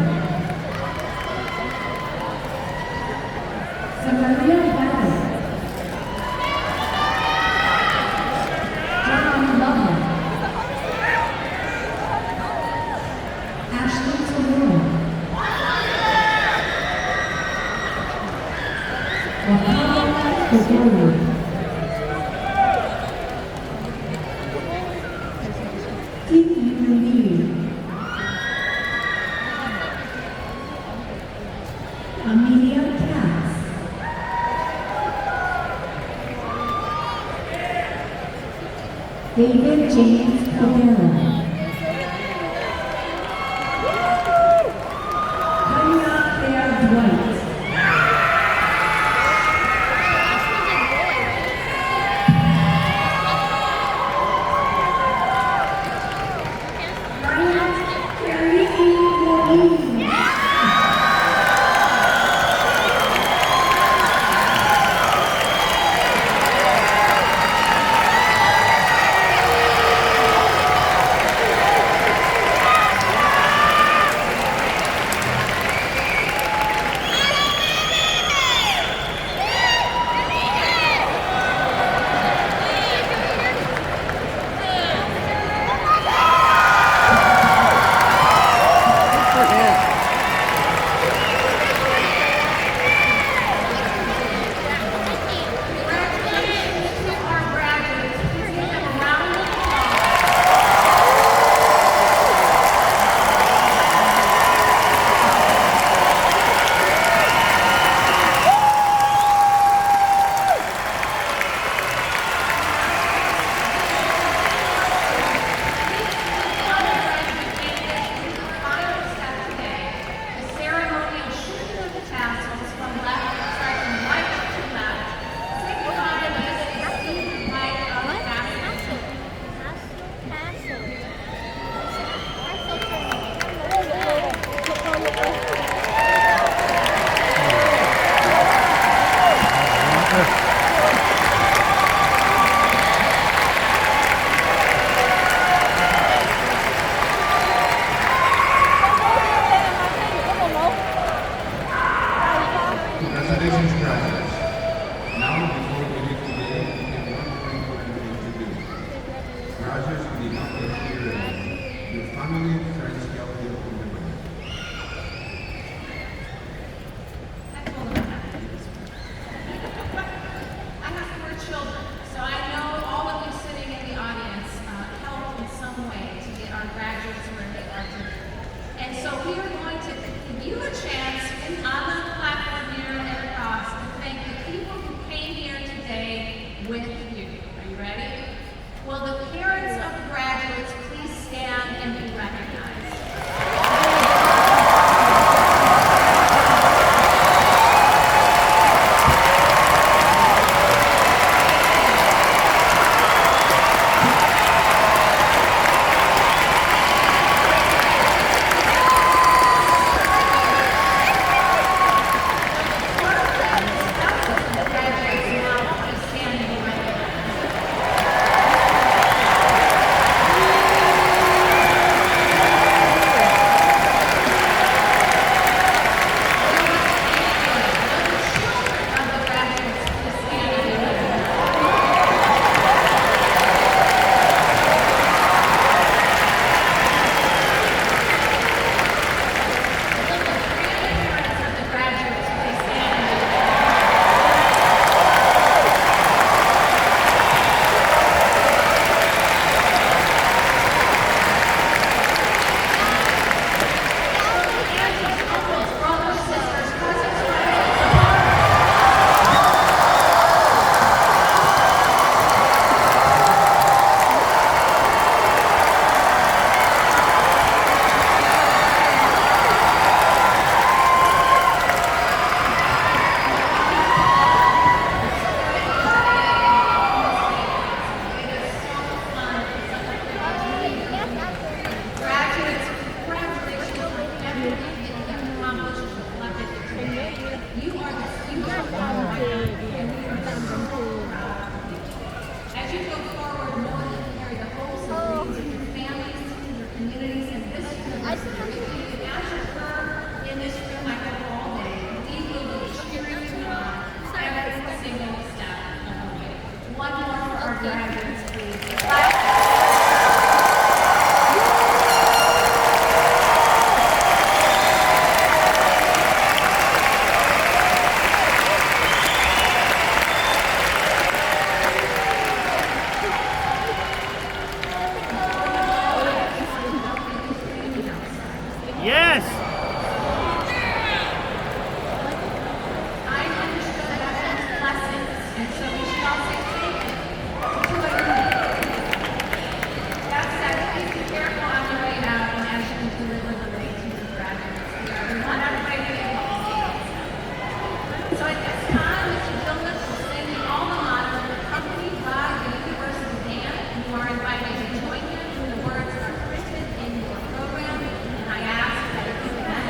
Samaria Ballard. John Lovell. Ashley Tamura. Wakala Gregorio. Amelia Katz. David James Cabrera. Tanya Claire Dwight. Bryant Carrie Moline. Congratulations, graduates. Now, before we leave today, we have one more important thing to do. Graduates will be not here alone. Your family and friends help you remember. I have 4 children, so I know all of you sitting in the audience helped in some way to get our graduates where they are today. And so we are going to give you a chance on the platform here and across to thank the people who came here today with you. Are you ready? Will the parents of the graduates please stand and be recognized? As you go forward, know that you carry the hopes and dreams of your families, your communities, and this university. Yes. I understood that as lessons, and so we should all say thank you to what you did. That said, please be careful on your way out and as you deliver the late to your graduates. We want everybody to be healthy. So at this time, Mr. Gilman will sing the alma mater accompanied by the university band. You are invited to join him when the words are printed in your program, and I ask that if you can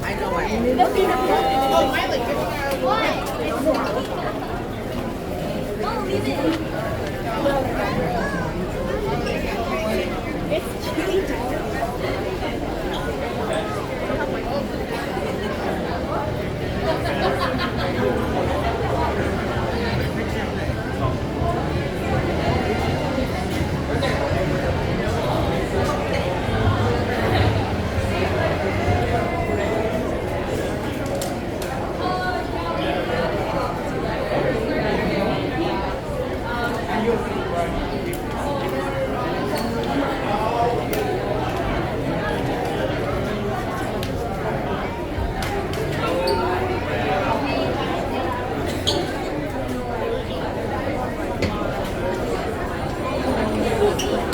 I know I am. Thank you.